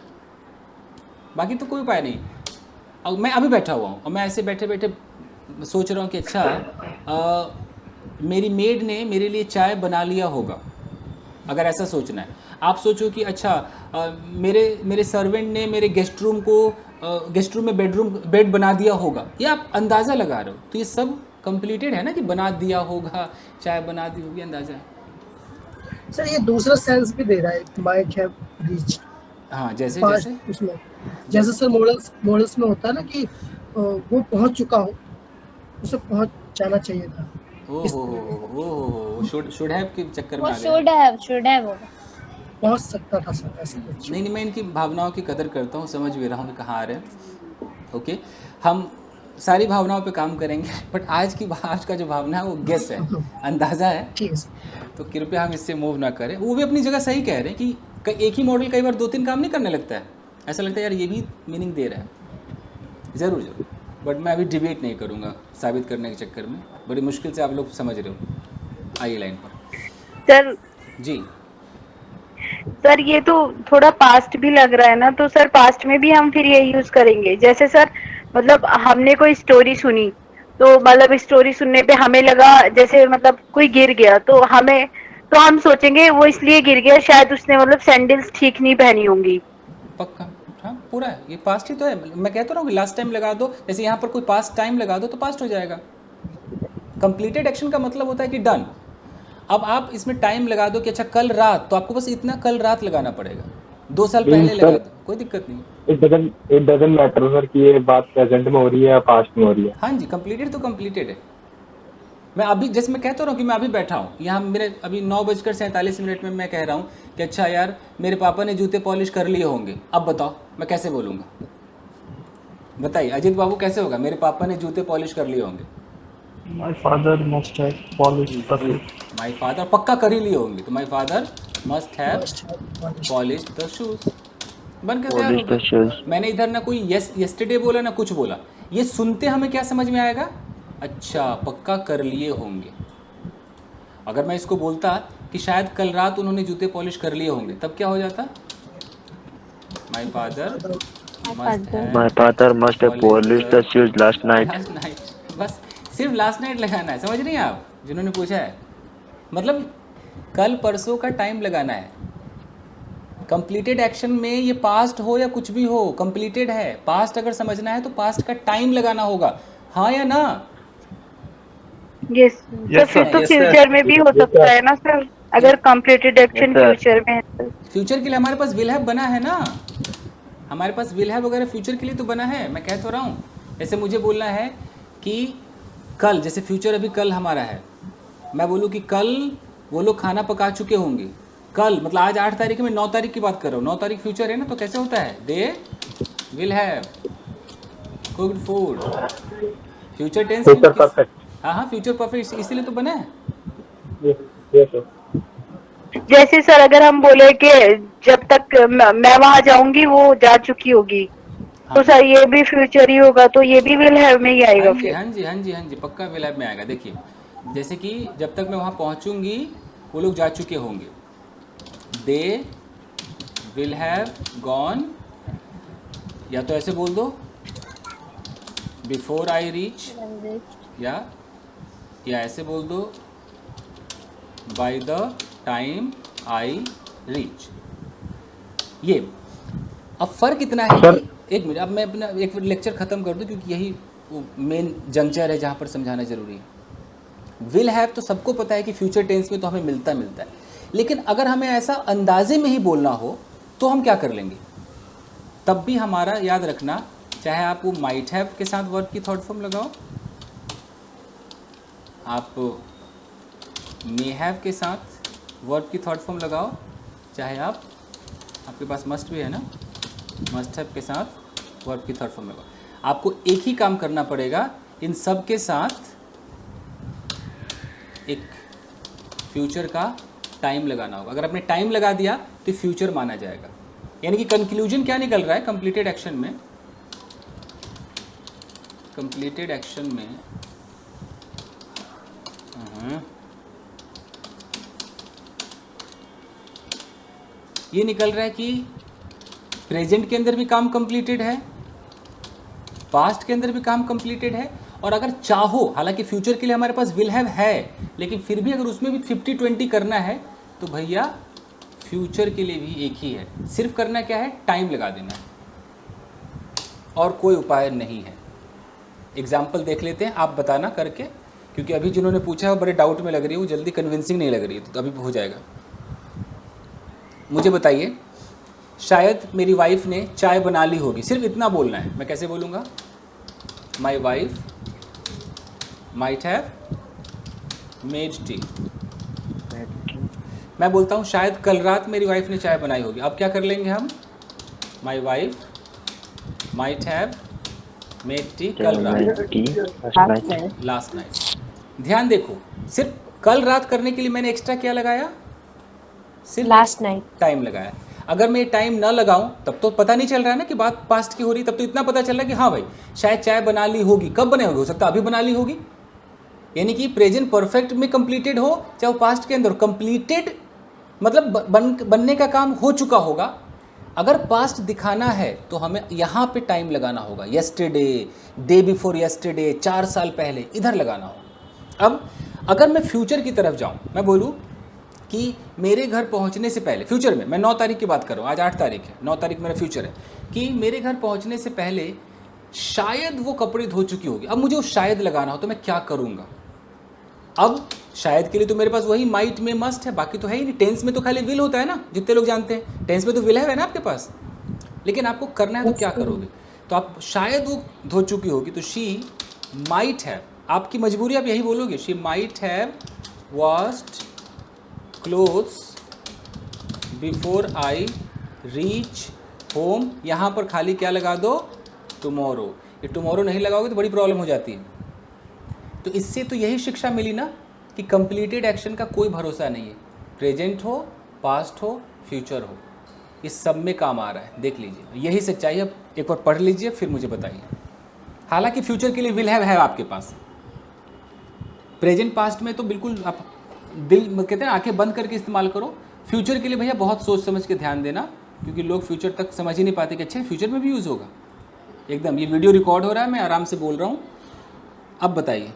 बाकी तो कोई उपाय नहीं। अब मैं अभी बैठा हुआ हूँ और मैं ऐसे बैठे बैठे सोच रहा हूँ कि अच्छा मेरी मेड ने मेरे लिए चाय बना लिया होगा, अगर ऐसा सोचना है। आप सोचो कि अच्छा मेरे सर्वेंट ने मेरे गेस्ट रूम में बेड बना दिया होगा, ये आप अंदाज़ा लगा रहे हो, तो ये सब कंप्लीटेड है ना कि बना दिया होगा, चाय बना दी होगी, अंदाज़ा है। सर ये दूसरा सेंस भी दे रहा है, माइट हैव रीच्ड। हाँ, जैसे उसमें जैसे सर मॉडल्स में होता है ना कि वो पहुंच चुका हो, उसे पहुंच जाना चाहिए था। ओहो, शुड हैव के चक्कर में आ गया। शुड हैव पहुंच सकता था सर, ऐसे कुछ। नहीं, मैं इनकी भावनाओं की कदर करता हूँ, समझ भी रहा हूँ कि कहाँ आ रहे हैं। ओके, हम सारी भावनाओं पे काम करेंगे, बट आज का जो भावना है वो गेस है, अंदाज़ा है, तो कृपया हम इससे मूव ना करें। वो भी अपनी जगह सही कह रहे हैं कि एक ही मॉडल कई बार 2-3 काम नहीं करने लगता है, ऐसा लगता है यार ये भी मीनिंग दे रहा है। ज़रूर, बट मैं अभी डिबेट नहीं करूँगा साबित करने के चक्कर में, बड़ी मुश्किल से आप लोग समझ रहे हो। आइए लाइन पर। सर जी सर ये तो थोड़ा पास्ट भी लग रहा है ना, तो सर पास्ट में भी हम फिर ये यूज करेंगे। जैसे सर मतलब हमने कोई स्टोरी सुनी, तो मतलब स्टोरी सुनने पे हमें लगा जैसे मतलब कोई गिर गया, तो हम सोचेंगे वो इसलिए गिर गया, शायद उसने मतलब सैंडल्स ठीक नहीं पहनी होंगी। पक्का, हाँ पूरा है, ये पास्ट ही तो है। मैं कहता रहा हूँ कि लास्ट टाइम लगा दो, जैसे यहाँ पर कोई पास्ट टाइम लगा दो तो पास्ट हो जाएगा। कंप्लीटेड एक्शन का मतलब होता है कि डन। अब आप इसमें टाइम लगा दो कि अच्छा कल रात, तो आपको बस इतना कल रात लगाना पड़ेगा, 2 साल पहले लगा दो, कोई दिक्कत नहीं। इट डजंट मैटर सर कि ये बात प्रेजेंट में हो रही है या पास्ट में हो रही है। हाँ जी, कंप्लीटेड तो कंप्लीटेड है। मैं अभी जैसे मैं कहता रहा हूँ कि मैं अभी बैठा हूँ यहाँ, मेरे अभी 9:47 में मैं कह रहा हूँ कि अच्छा यार मेरे पापा ने जूते पॉलिश कर लिए होंगे। अब बताओ मैं कैसे बोलूँगा, बताइए अजीत बाबू कैसे होगा, मेरे पापा ने जूते पॉलिश कर लिए होंगे। My father must have polished the shoes. My father पक्का कर ही लिए होंगे, तो my father must have polished the shoes बन के तैयार होगा। मैंने इधर ना कोई यस्टरडे बोला ना कुछ बोला, ये सुनते हमें क्या समझ में आएगा, अच्छा पक्का कर लिए होंगे। अगर मैं इसको बोलता कि शायद कल रात उन्होंने जूते पॉलिश कर लिए होंगे, तब क्या हो जाता, my father must have polished the shoes last night. बस सिर्फ लास्ट नाइट लगाना है, समझ रही हैं आप जिन्होंने पूछा है, मतलब कल परसों का टाइम लगाना है। कंप्लीटेड एक्शन में ये पास्ट हो या कुछ भी हो, कंप्लीटेड है। पास्ट अगर समझना है तो पास्ट का टाइम लगाना होगा, हाँ या ना। यस तो फिर तो फ्यूचर में भी हो सकता है ना सर, अगर कंप्लीटेड एक्शन फ्यूचर में है। फ्यूचर के लिए हमारे पास विल हैव बना है ना, हमारे पास विल हैव वगैरह फ्यूचर के लिए तो बना है। मैं कह तो रहा हूँ, जैसे मुझे बोलना है कि कल, जैसे फ्यूचर अभी कल हमारा है, मैं बोलूँ कि कल वो लोग खाना पका चुके होंगे। कल मतलब आज 8 तारीख में 9 तारीख की बात कर रहा हूँ, 9 तारीख फ्यूचर है ना, तो कैसे होता है, they will have cooked food, future tense, future perfect. हाँ फ्यूचर परफेक्ट इसीलिए तो बना है। जैसे सर अगर हम बोले कि जब तक मैं वहां जाऊंगी वो जा चुकी होगी, तो सर ये भी फ्यूचर ही होगा, तो ये भी विल हैव में ही आएगा फिर। हाँ जी पक्का विल हैव में आएगा। देखिए जैसे कि जब तक मैं वहाँ पहुँचूंगी वो लोग जा चुके होंगे, दे विल हैव गॉन, या तो ऐसे बोल दो बिफोर आई रीच, या ऐसे बोल दो by the time I reach. ये अब फ़र्क इतना है कि एक मिनट, अब मैं अपना एक लेक्चर ख़त्म कर दूं क्योंकि यही मेन जंक्चर है जहाँ पर समझाना ज़रूरी है। विल हैव तो सबको पता है कि फ्यूचर टेंस में तो हमें मिलता है, लेकिन अगर हमें ऐसा अंदाजे में ही बोलना हो तो हम क्या कर लेंगे, तब भी हमारा याद रखना, चाहे आप वो माइट हैव के साथ वर्ब की थर्ड फॉर्म लगाओ, आप मे हैव के साथ वर्ब की थर्ड फॉर्म लगाओ, चाहे आपके पास मस्ट भी है ना, मस्ट हैव के साथ वर्ब की थर्ड फॉर्म लगाओ। आपको एक ही काम करना पड़ेगा, इन सब के साथ एक फ्यूचर का टाइम लगाना होगा। अगर आपने टाइम लगा दिया तो फ्यूचर माना जाएगा। यानी कि कंक्लूजन क्या निकल रहा है कंप्लीटेड एक्शन में? कंप्लीटेड एक्शन में ये निकल रहा है कि प्रेजेंट के अंदर भी काम कंप्लीटेड है, पास्ट के अंदर भी काम कंप्लीटेड है, और अगर चाहो, हालांकि फ्यूचर के लिए हमारे पास विल हैव है, लेकिन फिर भी अगर उसमें भी 50-20 करना है तो भैया फ्यूचर के लिए भी एक ही है। सिर्फ करना क्या है, टाइम लगा देना है, और कोई उपाय नहीं है। एग्जाम्पल देख लेते हैं, आप बताना करके, क्योंकि अभी जिन्होंने पूछा है वो बड़े डाउट में लग रही है, वो जल्दी कन्विंसिंग नहीं लग रही है, तो अभी हो जाएगा। मुझे बताइए, शायद मेरी वाइफ ने चाय बना ली होगी, सिर्फ इतना बोलना है। मैं कैसे बोलूँगा? My wife might have made tea. मैं बोलता हूँ शायद कल रात मेरी वाइफ ने चाय बनाई होगी। अब क्या कर लेंगे हम? My wife might have made tea कल रात, लास्ट नाइट। ध्यान देखो, सिर्फ कल रात करने के लिए मैंने एक्स्ट्रा क्या लगाया? सिर्फ लास्ट नाइट टाइम लगाया। अगर मैं टाइम ना लगाऊं तब तो पता नहीं चल रहा है ना कि बात पास्ट की हो रही, तब तो इतना पता चल रहा है कि हाँ भाई शायद चाय बना ली होगी। कब बने होगी? हो सकता है अभी बना ली होगी। यानी कि प्रेजेंट परफेक्ट में कंप्लीटेड हो, चाहे वो पास्ट के अंदर कंप्लीटेड मतलब बनने का काम हो चुका होगा। अगर पास्ट दिखाना है तो हमें यहाँ पे टाइम लगाना होगा, यस्टरडे, डे बिफोर यस्टरडे, 4 साल पहले, इधर लगाना होगा। अब अगर मैं फ्यूचर की तरफ जाऊँ, मैं बोलूँ कि मेरे घर पहुंचने से पहले, फ्यूचर में मैं 9 तारीख की बात कर रहा हूँ, आज 8 तारीख है, 9 तारीख मेरा फ्यूचर है, कि मेरे घर पहुंचने से पहले शायद वो कपड़े धो चुकी होगी। अब मुझे वो शायद लगाना हो तो मैं क्या करूँगा? अब शायद के लिए तो मेरे पास वही माइट में मस्ट है, बाकी तो है ही नहीं। टेंस में तो खाली विल होता है ना, जितने लोग जानते हैं टेंस में तो विल है ना आपके पास, लेकिन आपको करना है तो क्या करोगे? तो आप शायद वो धो चुकी होगी, तो शी माइट हैव, आपकी मजबूरी आप यही बोलोगे, she might have washed clothes before I reach home. यहाँ पर खाली क्या लगा दो? टुमारो। ये टुमारो नहीं लगाओगे तो बड़ी प्रॉब्लम हो जाती है। तो इससे तो यही शिक्षा मिली ना कि कंप्लीटेड एक्शन का कोई भरोसा नहीं है, प्रेजेंट हो, पास्ट हो, फ्यूचर हो, इस सब में काम आ रहा है। देख लीजिए, यही सच्चाई है। एक बार पढ़ लीजिए फिर मुझे बताइए। हालांकि फ्यूचर के लिए विल हैव है आपके पास, प्रेजेंट पास्ट में तो बिल्कुल आप दिल कहते हैं आंखें बंद करके इस्तेमाल करो। फ्यूचर के लिए भैया बहुत सोच समझ के ध्यान देना, क्योंकि लोग फ्यूचर तक समझ ही नहीं पाते कि अच्छा फ्यूचर में भी यूज़ होगा। एकदम ये वीडियो रिकॉर्ड हो रहा है, मैं आराम से बोल रहा हूँ। अब बताइए,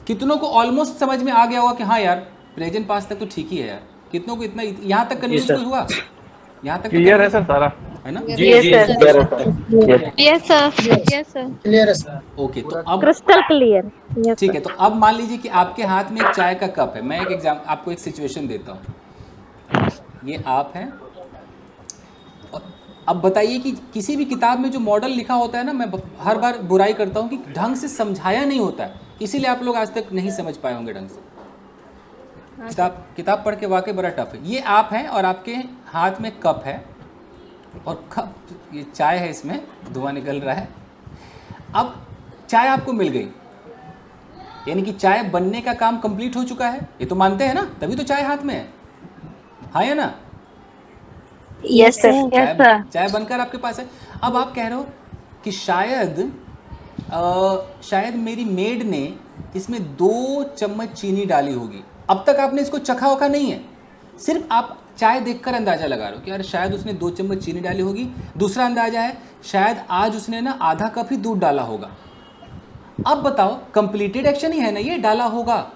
कितनों को ऑलमोस्ट समझ में आ गया होगा कि हाँ यार प्रेजेंट पास्ट तक तो ठीक ही है यार? कितनों को इतना यहाँ तक कन्फ्यूज हुआ? यहाँ तक क्लियर है सर सारा? है ना? यस सर, क्लियर है सर। ओके, तो अब क्रिस्टल क्लियर। ठीक है, तो अब मान लीजिए कि आपके हाथ में एक चाय का कप है। मैं एक आपको एक सिचुएशन देता हूँ। ये आप हैं, और अब बताइए कि किसी भी किताब में जो मॉडल लिखा होता है ना, मैं हर बार बुराई करता हूँ कि ढंग से समझाया नहीं होता है, इसीलिए आप लोग आज तक नहीं समझ पाए होंगे ढंग से। किताब पढ़ के वाकई बड़ा टफ है। ये आप हैं और आपके हाथ में कप है, और कप ये चाय है, इसमें धुआं निकल रहा है। अब चाय आपको मिल गई, यानी कि चाय बनने का काम कंप्लीट हो चुका है, ये तो मानते हैं ना, तभी तो चाय हाथ में है, हाँ या ना? Yes sir. चाय बनकर आपके पास है। अब आप कह रहे हो कि शायद मेरी मेड ने इसमें 2 चम्मच चीनी डाली होगी। अब तक आपने इसको चखा वखा नहीं है, सिर्फ आप चाय देखकर अंदाजा लगा रहे हो कि यार शायद उसने 2 चम्मच चीनी डाली होगी। दूसरा अंदाजा है शायद आज उसने ना आधा कप ही दूध डाला होगा। अब बताओ, कंप्लीटेड एक्शन ही है ना ये, डाला होगा,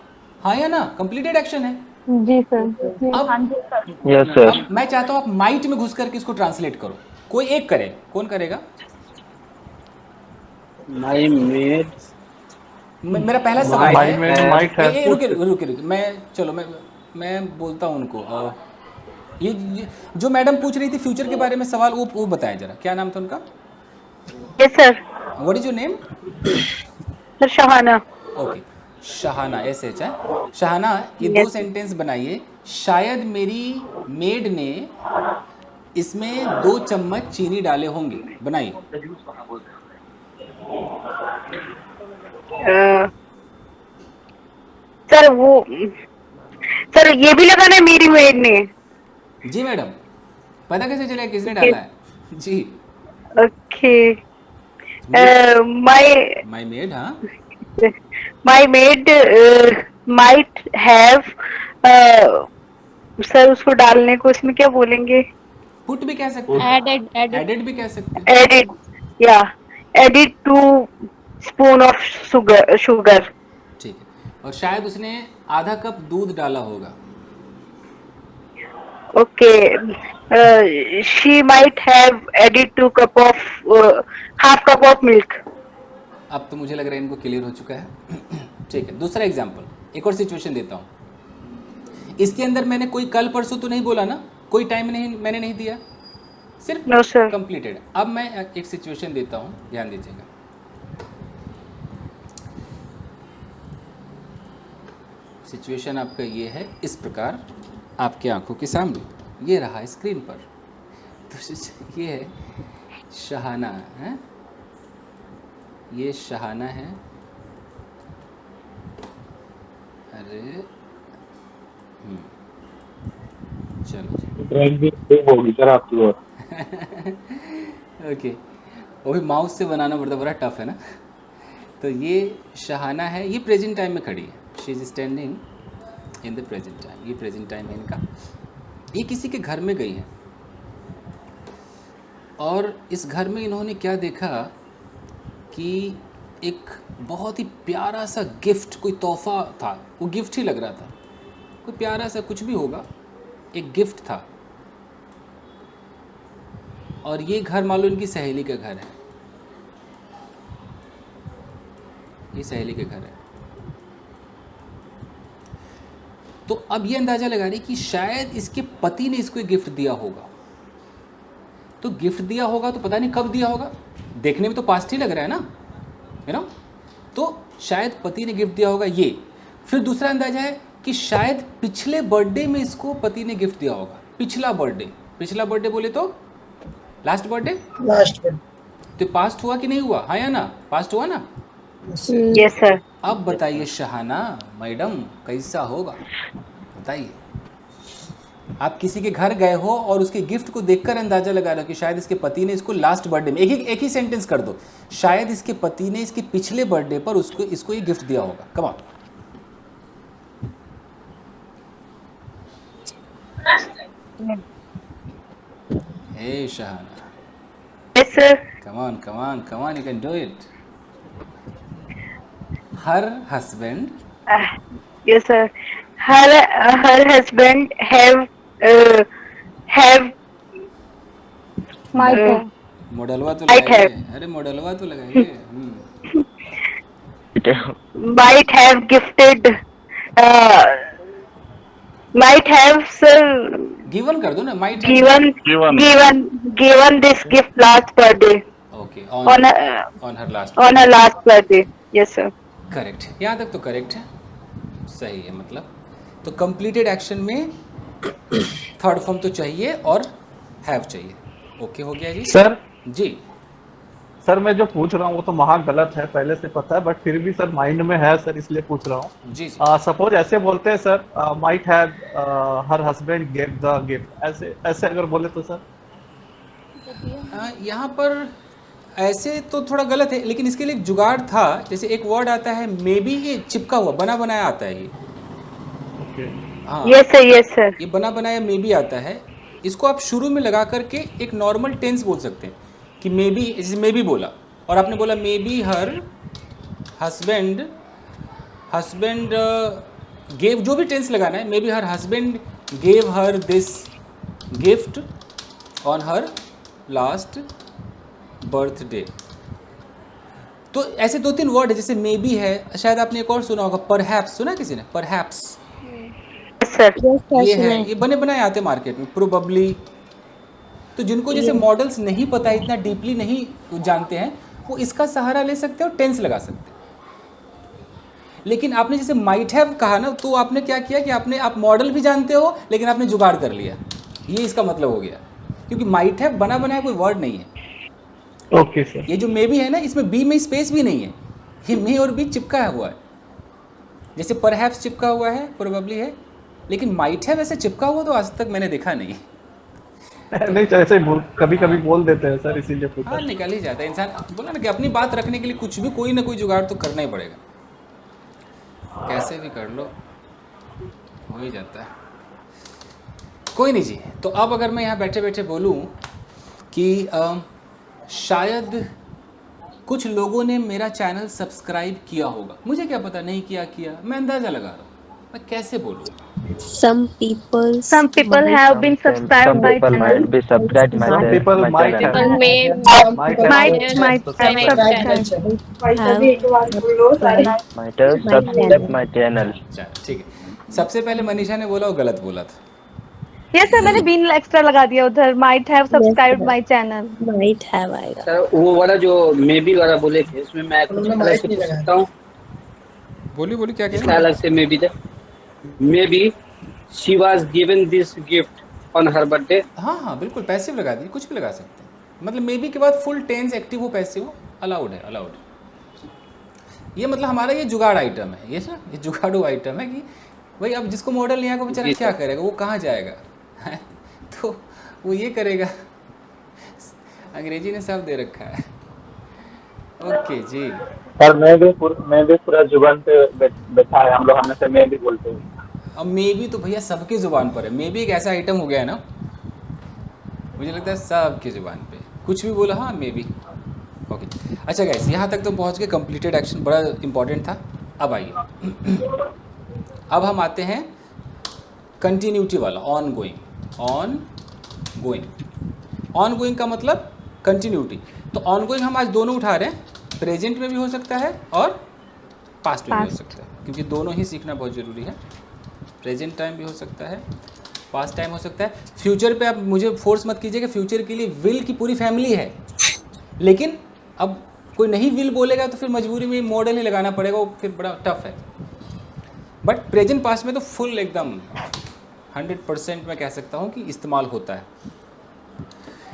हाँ या ना? कंप्लीटेड एक्शन है। जी सर। अब यस सर। मैं चाहता हूँ आप माइट में घुस करके इसको ट्रांसलेट करो। कोई एक करे, कौन करेगा? माई मेड। मेरा पहला सवाल है, रुके, मैं बोलता हूँ उनको। ये जो मैडम पूछ रही थी फ्यूचर के बारे में सवाल, वो बताएं जरा, क्या नाम था उनका? Yes sir. What is your name? Sir Shahana. Okay, Shahana, SH है। शहाना, ये 2 सेंटेंस बनाइए। शायद मेरी मेड ने इसमें 2 चम्मच चीनी डाले होंगे, बनाइए। सर वो सर ये भी लगाना है मेरी मेड ने? जी मैडम, पता कैसे चला किसने डाला है? जी ओके। माय माय मेड, हाँ my made might have, sir उसको डालने को इसमें क्या बोलेंगे? पुट भी कह सकते हैं, एडेड भी कह सकते हैं। एडिड, या एडिड 2 स्पून ऑफ शुगर। ठीक है, और शायद उसने आधा कप दूध डाला होगा। Okay, she might have added 2 cup of half cup of milk. अब तो मुझे लग रहा है इनको क्लियर हो चुका है। ठीक है, दूसरा एग्जाम्पल, एक और सिचुएशन देता हूँ। इसके अंदर मैंने कोई कल परसों तो नहीं बोला ना, कोई टाइम नहीं मैंने नहीं दिया, सिर्फ नो सर। कंप्लीटेड। अब मैं एक सिचुएशन देता हूँ, ध्यान दीजिएगा। सिचुएशन आपका ये है, इस प्रकार आपके आंखों के सामने ये रहा स्क्रीन पर। तो ये है शहाना है, ये शहाना है। अरे चलो जी, ड्राइंग भी होगी सर आपकी और। ओके, वो भी माउस से बनाना पड़ता, बड़ा टफ है ना। तो ये शहाना है, ये प्रेजेंट टाइम में खड़ी है। She is standing in the present time, ये प्रेजेंट टाइम है इनका। ये किसी के घर में गई है और इस घर में इन्होंने क्या देखा कि एक बहुत ही प्यारा सा गिफ्ट, कोई तोहफा था, वो गिफ्ट ही लग रहा था, कोई प्यारा सा कुछ भी होगा, एक गिफ्ट था। और ये घर मान लो इनकी सहेली का घर है, ये सहेली के घर है। तो अब ये अंदाजा लगा रही कि शायद इसके पति ने इसको एक गिफ्ट दिया होगा। तो गिफ्ट दिया होगा तो पता नहीं कब दिया होगा, देखने में तो पास्ट ही लग रहा है ना, है ना। तो शायद पति ने गिफ्ट दिया होगा ये। फिर दूसरा अंदाजा है कि शायद पिछले बर्थडे में इसको पति ने गिफ्ट दिया होगा। पिछला बर्थडे बोले तो लास्ट बर्थडे, तो पास्ट हुआ कि नहीं हुआ? हाँ या ना, पास्ट हुआ ना? Yes sir. अब बताइए शहाना मैडम कैसा होगा, बताइए। आप किसी के घर गए हो और उसके गिफ्ट को देखकर अंदाजा लगा लो कि शायद इसके पति ने इसको लास्ट बर्थडे में, एक ही सेंटेंस कर दो, शायद इसके पति ने इसके पिछले बर्थडे पर इसको ये गिफ्ट दिया होगा। Come on. Hey Shahana, yes sir. come on, you can do it. Her husband, yes sir, her husband have मोडलवा तो Might लगाइए, have. अरे मोडलवा तो लगाइए। might have gifted, might have sir given कर दो ना, might given this gift last birthday okay, on on her last, her last birthday. yes sir. Correct, यहाँ तक तो करेक्ट है, सही है। मतलब तो कंप्लीटेड एक्शन में थर्ड फॉर्म तो चाहिए और हैव चाहिए। ओके हो गया जी सर। जी सर मैं जो पूछ रहा हूँ वो तो महा गलत है, पहले से पता है, बट फिर भी सर माइंड में है सर, इसलिए पूछ रहा हूँ। जी सपोज ऐसे बोलते हैं sir, might have her husband give the gift, ऐसे अगर बोले तो सर यहाँ पर ऐसे तो थोड़ा गलत है, लेकिन इसके लिए एक जुगाड़ था। जैसे एक वर्ड आता है मे बी, ये चिपका हुआ बना बनाया आता है ये। हाँ yes sir. ये बना बनाया मे बी आता है, इसको आप शुरू में लगा करके एक नॉर्मल टेंस बोल सकते हैं कि मे बी, जैसे मे बी बोला और आपने बोला may be her husband gave, जो भी टेंस लगाना है, may be her husband gave her this gift on her last birthday. तो ऐसे 2-3 वर्ड है, जैसे मे बी है, शायद आपने एक और सुना होगा परहैप्स, सुना किसी ने परहैप्स? ये है, ये बने बनाए आते मार्केट में, प्रोबेबली। तो जिनको जैसे मॉडल्स नहीं पता, इतना डीपली नहीं जानते हैं, वो इसका सहारा ले सकते हैं और टेंस लगा सकते हैं। लेकिन आपने जैसे माइट हैव कहा ना, तो आपने क्या किया कि आप मॉडल भी जानते हो लेकिन आपने जुगाड़ कर लिया, ये इसका मतलब हो गया। क्योंकि माइट हैव बना बनाया कोई वर्ड नहीं है, ओके सर। ये जो मे भी है ना, इसमें बी में स्पेस भी नहीं है, ये मे और बी चिपका हुआ है। जैसे परहैप्स चिपका हुआ है, प्रोबेबली है, लेकिन माइट है वैसे चिपका हुआ तो आज तक मैंने देखा नहीं। नहीं तो ऐसे कभी कभी बोल देते हैं सर, इसीलिए पूछा। हाँ, निकल ही जाता है इंसान। बोला ना कि अपनी बात रखने के लिए कुछ भी कोई ना कोई जुगाड़ तो करना ही पड़ेगा, कैसे भी कर लो हो ही जाता है। कोई नहीं जी। तो अब अगर मैं यहाँ बैठे बैठे बोलूँ कि शायद कुछ लोगों ने मेरा चैनल सब्सक्राइब किया होगा, मुझे क्या पता नहीं किया, मैं अंदाज़ा लगा रहा हूँ, मैं कैसे बोलूँ? Some people have been subscribed by People might channel. be subscribed my Some channel. people might channel. People may might have Might have subscribed. Might have subscribed my channel. चलो ठीक है। सबसे पहले मनीषा ने बोला वो गलत बोला था। Yes sir, मैंने बीन एक्स्ट्रा लगा दिया उधर। Might have subscribed my channel. Might have आएगा। सर वो वाला जो मे बी वाला बोले थे, उसमें मैं कुछ उन्होंने अलग mic से नहीं पूछ लगाया। सकता हूँ? बोलिए क्या कह इसका रहे हैं? अलग से may be she was given this gift on her birthday. हाँ बिल्कुल, पैसिव लगा दीजिए, कुछ भी लगा सकते हैं। मतलब मे बी के बाद फुल टेंस एक्टिव हो, पैसिव हो, अलाउड है, अलाउड। ये मतलब हमारा ये जुगाड़ आइटम है, ये ना, ये जुगाड़ू आइटम है कि भाई अब जिसको मॉडल नहीं आएगा वो बेचारा क्या करेगा, वो कहाँ जाएगा तो वो ये करेगा। अंग्रेजी ने सब दे रखा है। ओके जी। सर मैं भी पूरा जुबान पे बैठा है, हम लोग हमेशा मैं भी बोलते हैं। अब मे बी तो भैया सबकी ज़ुबान पर है, मे बी एक ऐसा आइटम हो गया है ना, मुझे लगता है सबकी ज़ुबान पे कुछ भी बोला, हाँ मे बी। ओके अच्छा गाइस, यहाँ तक तो पहुँच गए। कंप्लीटेड एक्शन बड़ा इंपॉर्टेंट था। अब आइए अब हम आते हैं कंटिन्यूटी वाला, ऑन गोइंग का मतलब कंटिन्यूटी। तो ऑन गोइंग हम आज दोनों उठा रहे हैं, प्रेजेंट में भी हो सकता है और पास्ट में भी हो सकता है, क्योंकि दोनों ही सीखना बहुत ज़रूरी है। प्रेजेंट टाइम भी हो सकता है, पास्ट टाइम हो सकता है। फ्यूचर पे आप मुझे फोर्स मत कीजिए कि फ्यूचर के लिए विल की पूरी फैमिली है, लेकिन अब कोई नहीं विल बोलेगा तो फिर मजबूरी में मॉडल ही लगाना पड़ेगा, वो फिर बड़ा टफ है। बट प्रेजेंट पास्ट में तो फुल एकदम 100% मैं कह सकता हूँ कि इस्तेमाल होता है।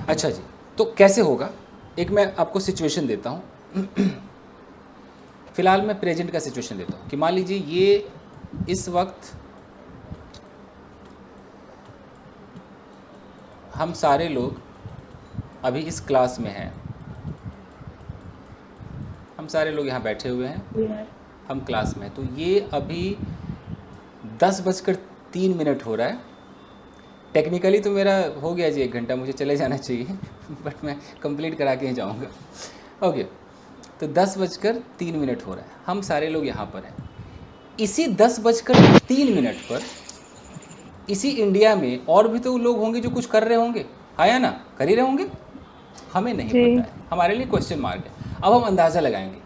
अच्छा जी, तो कैसे होगा, एक मैं आपको सिचुएशन देता हूँ। फ़िलहाल मैं प्रेजेंट का सिचुएशन देता हूँ कि मान लीजिए ये इस वक्त हम सारे लोग अभी इस क्लास में हैं, हम सारे लोग यहाँ बैठे हुए हैं, हम क्लास में हैं। तो ये अभी 10:03 हो रहा है। टेक्निकली तो मेरा हो गया जी 1 घंटा, मुझे चले जाना चाहिए बट मैं कंप्लीट करा के ही जाऊँगा। ओके, तो 10:03 हो रहा है, हम सारे लोग यहाँ पर हैं। इसी 10:03 पर इसी इंडिया में और भी तो लोग होंगे जो कुछ कर रहे होंगे, आया ना, कर ही रहे होंगे, हमें नहीं पता है, हमारे लिए क्वेश्चन मार्क है। अब हम अंदाज़ा लगाएंगे।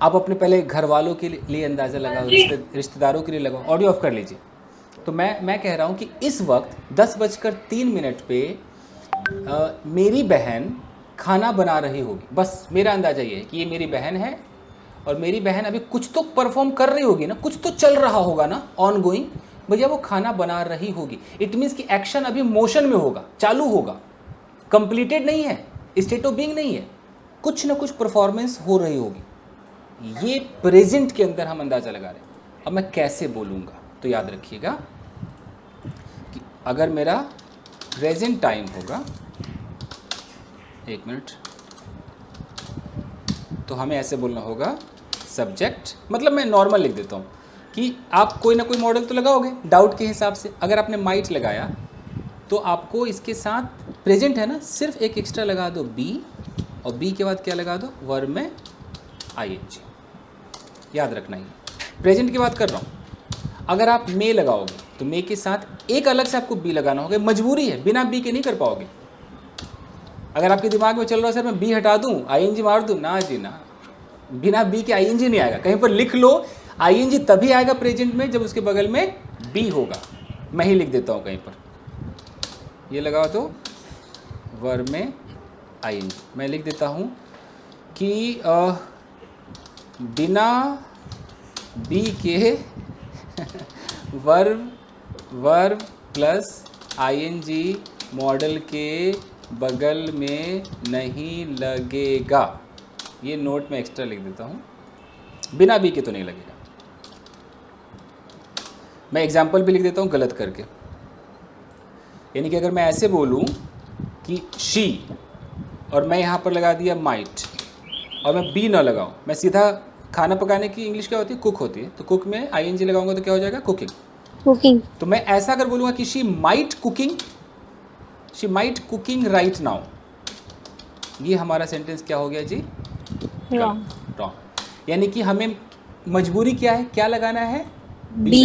आप अपने पहले घर वालों के लिए अंदाज़ा लगाओ, रिश्तेदारों के लिए लगाओ। ऑडियो ऑफ कर लीजिए। तो मैं कह रहा हूँ कि इस वक्त 10:03 पे मेरी बहन खाना बना रही होगी। बस मेरा अंदाज़ा ये है कि ये मेरी बहन है और मेरी बहन अभी कुछ तो परफॉर्म कर रही होगी ना, कुछ तो चल रहा होगा ना, ऑन गोइंग। भैया वो खाना बना रही होगी, इट मीन्स कि एक्शन अभी मोशन में होगा, चालू होगा, कंप्लीटेड नहीं है, स्टेट ऑफ बीइंग नहीं है, कुछ ना कुछ परफॉर्मेंस हो रही होगी। ये प्रेजेंट के अंदर हम अंदाज़ा लगा रहे हैं। अब मैं कैसे बोलूँगा, तो याद रखिएगा कि अगर मेरा प्रेजेंट टाइम होगा, 1 मिनट, तो हमें ऐसे बोलना होगा सब्जेक्ट, मतलब मैं नॉर्मल लिख देता हूँ कि आप कोई ना कोई मॉडल तो लगाओगे डाउट के हिसाब से। अगर आपने माइट लगाया तो आपको इसके साथ प्रेजेंट है ना, सिर्फ एक एक्स्ट्रा लगा दो बी, और बी के बाद क्या लगा दो, वर्ब में आईएनजी। याद रखना ही, प्रेजेंट की बात कर रहा हूँ। अगर आप मे लगाओगे तो मे के साथ एक अलग से आपको बी लगाना होगा, मजबूरी है, बिना बी के नहीं कर पाओगे। अगर आपके दिमाग में चल रहा है सर मैं बी हटा दूँ आईएनजी मार दूँ, ना जी ना, बिना बी के आईएनजी नहीं आएगा। कहीं पर लिख लो, आईएनजी तभी आएगा प्रेजेंट में जब उसके बगल में बी होगा। मैं ही लिख देता हूँ कहीं पर, ये लगाओ तो वर्ब में आईएनजी। मैं लिख देता हूँ कि बिना बी के वर्ब प्लस आईएनजी मॉडल के बगल में नहीं लगेगा। ये नोट में एक्स्ट्रा लिख देता हूँ, बिना बी के तो नहीं लगेगा। मैं एग्जाम्पल भी लिख देता हूँ गलत करके, यानी कि अगर मैं ऐसे बोलूँ कि शी और मैं यहाँ पर लगा दिया माइट और मैं बी ना लगाऊँ, मैं सीधा खाना पकाने की इंग्लिश क्या होती है, कुक होती है, तो कुक में आईएनजी लगाऊंगा तो क्या हो जाएगा, कुकिंग। कुकिंग। तो मैं ऐसा अगर बोलूँगा कि she might cooking right now, ये हमारा सेंटेंस क्या हो गया जी, रॉन्ग। यानी कि हमें मजबूरी क्या है, क्या लगाना है, बी।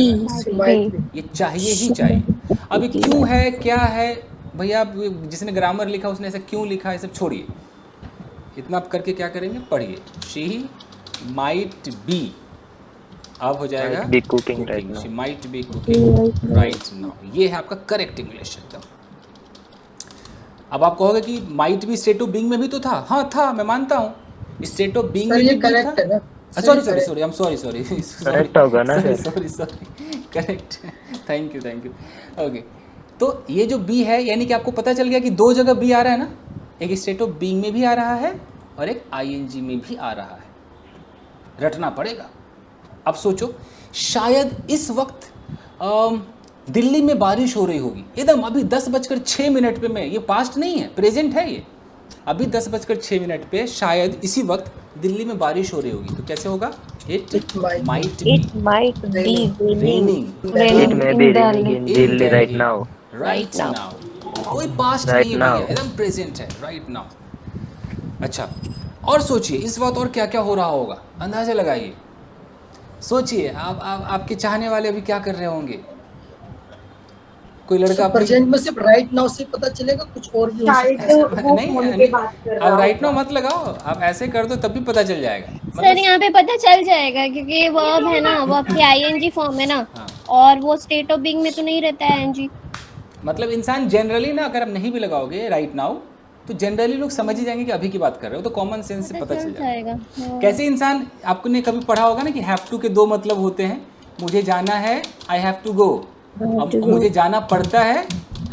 ये चाहिए ही चाहिए। अभी क्यों है, क्या है भैया, जिसने ग्रामर लिखा उसने ऐसा क्यों लिखा है, सब छोड़िए, इतना आप करके क्या करेंगे, पढ़िए। शी माइट बी, अब हो जाएगा Might be cooking right now. She might be cooking right now. ये है आपका करेक्ट इंग्लिश एकदम। अब आप कहोगे कि माइट भी स्टेट ऑफ बीइंग में भी तो था, हाँ था, मैं मानता हूँ, स्टेट ऑफ बीइंग में ये भी करेक्ट है था। ना? Sorry, I am sorry correct होगा ना sir? Sorry correct, thank you. Okay, तो ये जो बी है, यानी कि आपको पता चल गया कि दो जगह बी आ रहा है ना, एक स्टेट ऑफ बीइंग में भी आ रहा है और एक आईएनजी में भी आ रहा है, रटना पड़ेगा। अब सोचो, शायद इस वक्त दिल्ली में बारिश हो रही होगी, एकदम अभी 10:06 पे, मैं ये पास्ट नहीं है, प्रेजेंट है ये, अभी 10:06 पे शायद इसी वक्त दिल्ली में बारिश हो रही होगी, तो कैसे होगा, it might be raining It may be raining in Delhi right now. Right now. कोई पास्ट Right नहीं है भैया, now. एकदम प्रेजेंट है, राइट नाउ। अच्छा, और सोचिए इस वक्त और क्या क्या हो रहा होगा, अंदाजा लगाइए, सोचिए आप आपके चाहने वाले अभी क्या कर रहे होंगे। कोई लड़का अपनी प्रेजेंट में सिर्फ राइट नाउ से पता चलेगा, कुछ और भी हो सकता है। नहीं, अब राइट नाउ मत लगाओ, आप ऐसे कर दो तब भी पता चल जाएगा। सर यहाँ पे पता चल जाएगा क्योंकि ये वर्ब है ना, वो आपकी आईएनजी फॉर्म है ना, हाँ। और वो स्टेट ऑफ बीइंग में तो नहीं रहता है आईएनजी। मतलब इंसान जनरली ना, अगर आप नहीं भी लगाओगे राइट नाउ, तो जनरली लोग समझ ही जाएंगे कि अभी की बात कर रहे हो, तो कॉमन सेंस से पता चल जाएगा। हाँ। कैसे इंसान, आपने कभी पढ़ा होगा ना कि हैव टू के दो मतलब होते हैं, मुझे जाना है, आई हैव टू गो, अब मुझे जाना पड़ता है,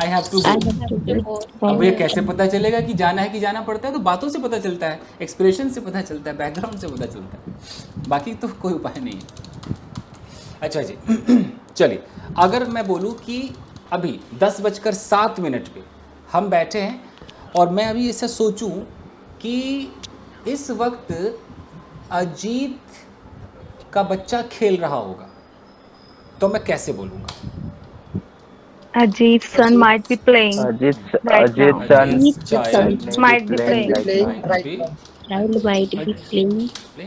आई हैव टू गो। अब ये कैसे पता चलेगा कि जाना है कि जाना पड़ता है, तो बातों से पता चलता है, एक्सप्रेशन से पता चलता है, बैकग्राउंड से पता चलता है, बाकी तो कोई उपाय नहीं है। अच्छा जी चलिए, अगर मैं बोलूँ कि अभी 10:07 पे हम बैठे हैं और मैं अभी ऐसा सोचूं कि इस वक्त अजीत का बच्चा खेल रहा होगा, तो मैं कैसे बोलूँगा, Ajit's son might be playing. Ajit's son Might be playing. Child might be playing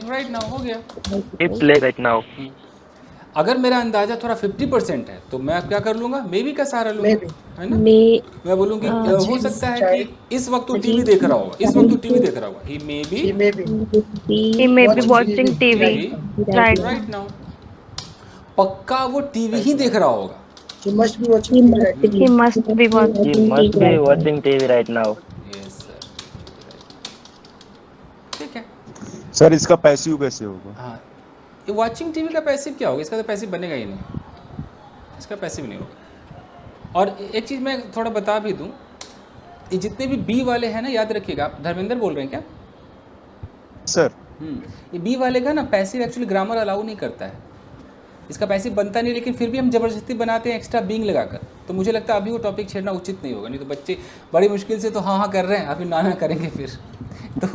right now हो गया। He play right now. अगर मेरा अंदाजा थोड़ा 50% है तो मैं अब क्या कर लूँगा, मे बी का सहारा लूँगा, है ना। मैं बोलूँगी हो सकता है कि इस वक्त तो टीवी देख रहा होगा, इस वक्त तो टीवी देख रहा होगा, he may be watching TV. Right. Right now. पक्का वो टीवी ही देख रहा होगा। He must be watching TV right now. He must be watching. He must be watching TV right now. Yes sir, ठीक है। सर इसका पैसिव कैसे होगा? हाँ, ये वॉचिंग टीवी का पैसिव क्या होगा, इसका तो पैसिव बनेगा ही नहीं, इसका पैसिव नहीं होगा। और एक चीज़ मैं थोड़ा बता भी दूँ, ये जितने भी बी वाले हैं ना, याद रखिएगा। आप धर्मेंद्र बोल रहे हैं क्या? सर ये बी वाले का ना पैसिव एक्चुअली ग्रामर अलाउ नहीं करता है, इसका पैसिव बनता नहीं, लेकिन फिर भी हम ज़बरदस्ती बनाते हैं एक्स्ट्रा बीइंग लगाकर। तो मुझे लगता है अभी वो टॉपिक छेड़ना उचित नहीं होगा, नहीं तो बच्चे बड़ी मुश्किल से तो हाँ कर रहे हैं, अभी ना करेंगे फिर तो,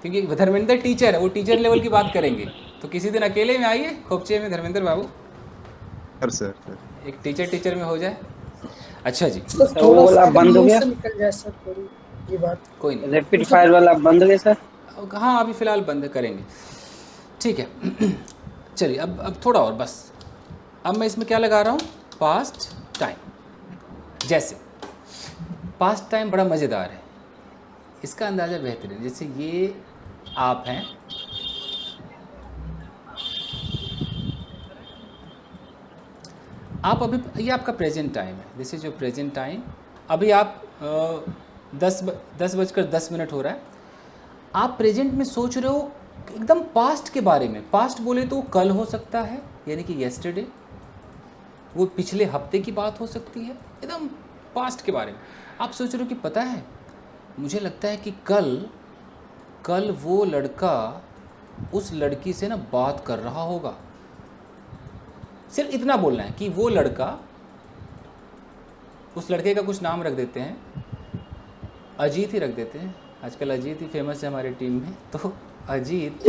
क्योंकि धर्मेंद्र टीचर है, वो टीचर लेवल की बात करेंगे, तो किसी दिन अकेले में आइए खोपचे में धर्मेंद्र बाबू, सर एक टीचर में हो जाए। अच्छा जी, वो वाला बंद हो गया, निकल जाए सर थोड़ी ये बात। कोई नहीं, रैपिड फायर वाला बंद हो गया सर। हाँ अभी फ़िलहाल बंद करेंगे, ठीक है। चलिए अब थोड़ा और बस, अब मैं इसमें क्या लगा रहा हूँ, पास्ट टाइम। जैसे पास्ट टाइम बड़ा मज़ेदार है, इसका अंदाज़ा बेहतरीन, जैसे ये आप हैं, आप अभी, ये आपका प्रेजेंट टाइम है, this is your present time. अभी आप 10:10 हो रहा है, आप प्रेजेंट में सोच रहे हो एकदम पास्ट के बारे में। पास्ट बोले तो कल हो सकता है, यानी कि येस्टरडे, वो पिछले हफ्ते की बात हो सकती है, एकदम पास्ट के बारे में। आप सोच रहे हो कि पता है, मुझे लगता है कि कल वो लड़का उस लड़की से ना बात कर रहा होगा। सिर्फ इतना बोलना है कि वो लड़का, उस लड़के का कुछ नाम रख देते हैं, अजीत ही रख देते हैं, आजकल अजीत ही फेमस है हमारी टीम में, तो अजीत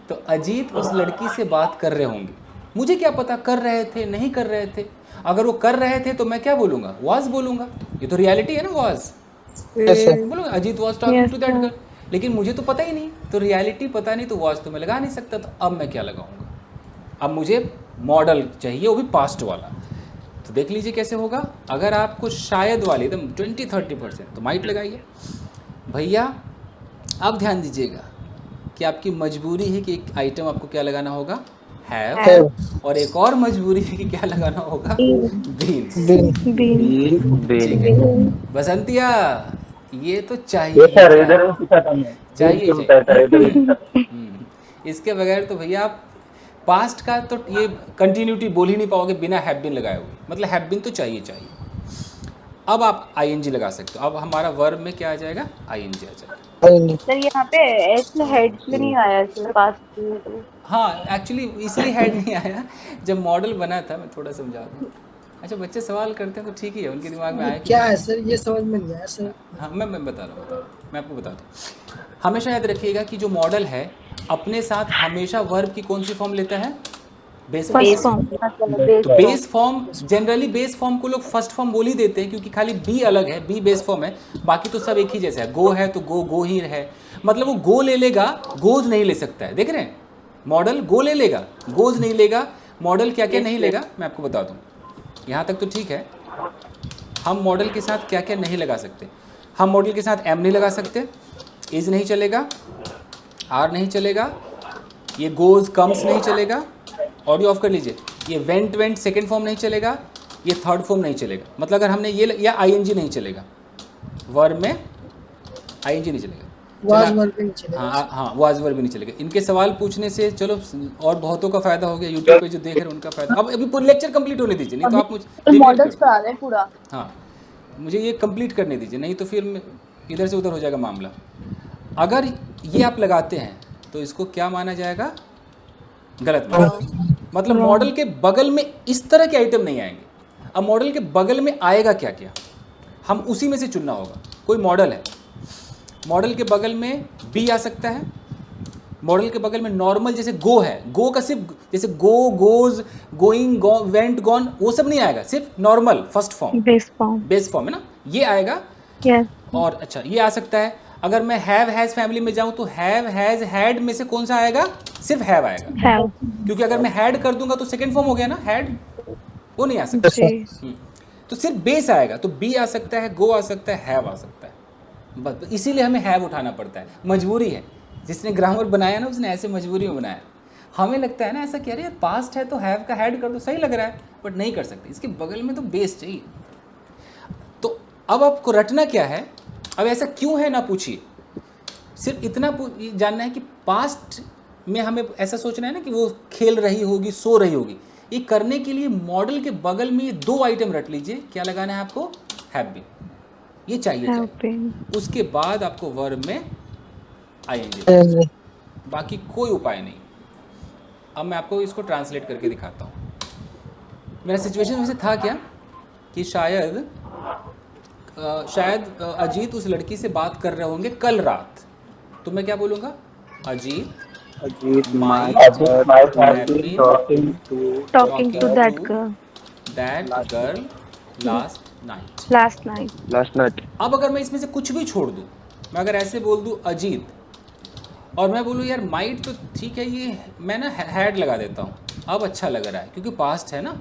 तो अजीत उस लड़की से बात कर रहे होंगे। मुझे क्या पता कर रहे थे नहीं कर रहे थे। अगर वो कर रहे थे तो मैं क्या बोलूँगा, वाज बोलूँगा, ये तो रियलिटी है ना, वाज बोलूँगा Ajit was talking to that girl. लेकिन मुझे तो पता ही नहीं, तो रियलिटी पता नहीं, तो वाज तो मैं लगा नहीं सकता। तो अब मैं क्या लगाऊंगा, अब मुझे मॉडल चाहिए, वो भी पास्ट वाला। तो देख लीजिए कैसे होगा। अगर आपको शायद वाली एकदम 20-30% तो माइट लगाइए भैया। अब ध्यान दीजिएगा कि आपकी मजबूरी है कि एक आइटम आपको क्या लगाना होगा, हैव, और एक और मजबूरी है कि क्या लगाना होगा, बीन। बसंतिया ये तो चाहिए, इसके बगैर तो भैया आप पास्ट का तो ये कंटिन्यूटी बोल ही नहीं पाओगे बिना हैव बीन लगाए हुए। मतलब हैव बीन तो चाहिए। अब आप आईएनजी लगा सकते हो। अब हमारा वर्ब में क्या आ जाएगा, आईएनजी आ जाएगा। सर यहाँ पे ऐसे हेड से नहीं आया सर पास्ट में तो। हाँ एक्चुअली इसलिए हेड नहीं आया, जब मॉडल बना था। मैं थोड़ा समझा दूँ। अच्छा बच्चे सवाल करते हैं तो ठीक ही है, उनके दिमाग में आया क्या है सर, ये समझ में नहीं आया सर। हाँ मैं बता रहा हूँ, मैं आपको बताता हूँ। हमेशा याद रखिएगा कि जो मॉडल है अपने साथ हमेशा वर्ब की कौन सी फॉर्म लेता है, बेस फॉर्म। तो base form, generally base form को लोग फर्स्ट फॉर्म बोल ही देते हैं, क्योंकि खाली बी अलग है, बी बेस फॉर्म है, बाकी तो सब एक ही जैसा है। गो है तो गो ही है, मतलब वो गो ले लेगा, गोज नहीं ले सकता है। देख रहे हैं, मॉडल गो ले लेगा, गोज नहीं लेगा। मॉडल क्या क्या नहीं लेगा मैं आपको बता दूँ। यहाँ तक तो ठीक है। हम मॉडल के साथ क्या क्या नहीं लगा सकते, हम मॉडल के साथ एम नहीं लगा सकते, इज नहीं चलेगा, आर नहीं चलेगा, ये गोज कम्स नहीं चलेगा, ऑडियो ऑफ कर लीजिए, ये वेंट सेकंड फॉर्म नहीं चलेगा, ये थर्ड फॉर्म नहीं चलेगा। मतलब अगर हमने ये, या आईएनजी नहीं चलेगा, वर्ब में आईएनजी नहीं चलेगा, वाज वर्ब भी नहीं चलेगा। हाँ वाज वर्ब भी नहीं चलेगा। इनके सवाल पूछने से चलो और बहुतों का फायदा हो गया, यूट्यूब पे जो देख रहे हैं उनका फायदा। अब अभी पूरा लेक्चर कंप्लीट होने दीजिए, नहीं तो आप मुझे मॉडल्स पे आ रहे हैं पूरा। हाँ मुझे ये कंप्लीट करने दीजिए, नहीं तो फिर इधर से उधर हो जाएगा मामला। अगर ये आप लगाते हैं तो इसको क्या माना जाएगा, गलत माना। मतलब मॉडल के बगल में इस तरह के आइटम नहीं आएंगे। अब मॉडल के बगल में आएगा क्या क्या, हम उसी में से चुनना होगा। कोई मॉडल है, मॉडल के बगल में बी आ सकता है, मॉडल के बगल में नॉर्मल जैसे गो है, गो का सिर्फ जैसे गो, गोज, गोइंग, गो, वेंट, गॉन, वो सब नहीं आएगा, सिर्फ normal first form, base form है ना, ये आएगा। और अच्छा ये आ सकता है। अगर मैं हैव हैज फैमिली में जाऊं तो हैव हैज हैड में से कौन सा आएगा, सिर्फ हैव आएगा, क्योंकि अगर मैं हैड कर दूंगा तो सेकंड फॉर्म हो गया ना, हैड, वो नहीं आ सकता। तो सिर्फ बेस आएगा, तो बी आ सकता है, गो आ सकता है, हैव आ सकता है। बस इसीलिए हमें हैव उठाना पड़ता है, मजबूरी है। जिसने ग्रामर बनाया ना उसने ऐसे मजबूरी में बनाया। हमें लगता है ना ऐसा, कह रहे हैं पास्ट है तो हैव का हैड कर दो, सही लग रहा है, बट नहीं कर सकते, इसके बगल में तो बेस चाहिए। तो अब आपको रटना क्या है, अब ऐसा क्यों है ना पूछिए, सिर्फ इतना जानना है कि पास्ट में हमें ऐसा सोचना है ना कि वो खेल रही होगी, सो रही होगी। ये करने के लिए मॉडल के बगल में ये दो आइटम रट लीजिए। क्या लगाना है आपको, हैव बीन, ये चाहिए। उसके बाद आपको वर्ब में आईएनजी, बाकी कोई उपाय नहीं। अब मैं आपको इसको ट्रांसलेट करके दिखाता हूँ। मेरा सिचुएशन वैसे था क्या कि शायद अजीत उस लड़की से बात कर रहे होंगे कल रात, तो मैं क्या बोलूँगा, Ajit might have talking to that girl last night. अब अगर मैं इसमें से कुछ भी छोड़ दूँ, मैं अगर ऐसे बोल दूँ अजीत, और मैं बोलूँ यार माइट तो ठीक है, ये मैं ना हैड लगा देता हूँ, अब अच्छा लग रहा है क्योंकि पास्ट है ना।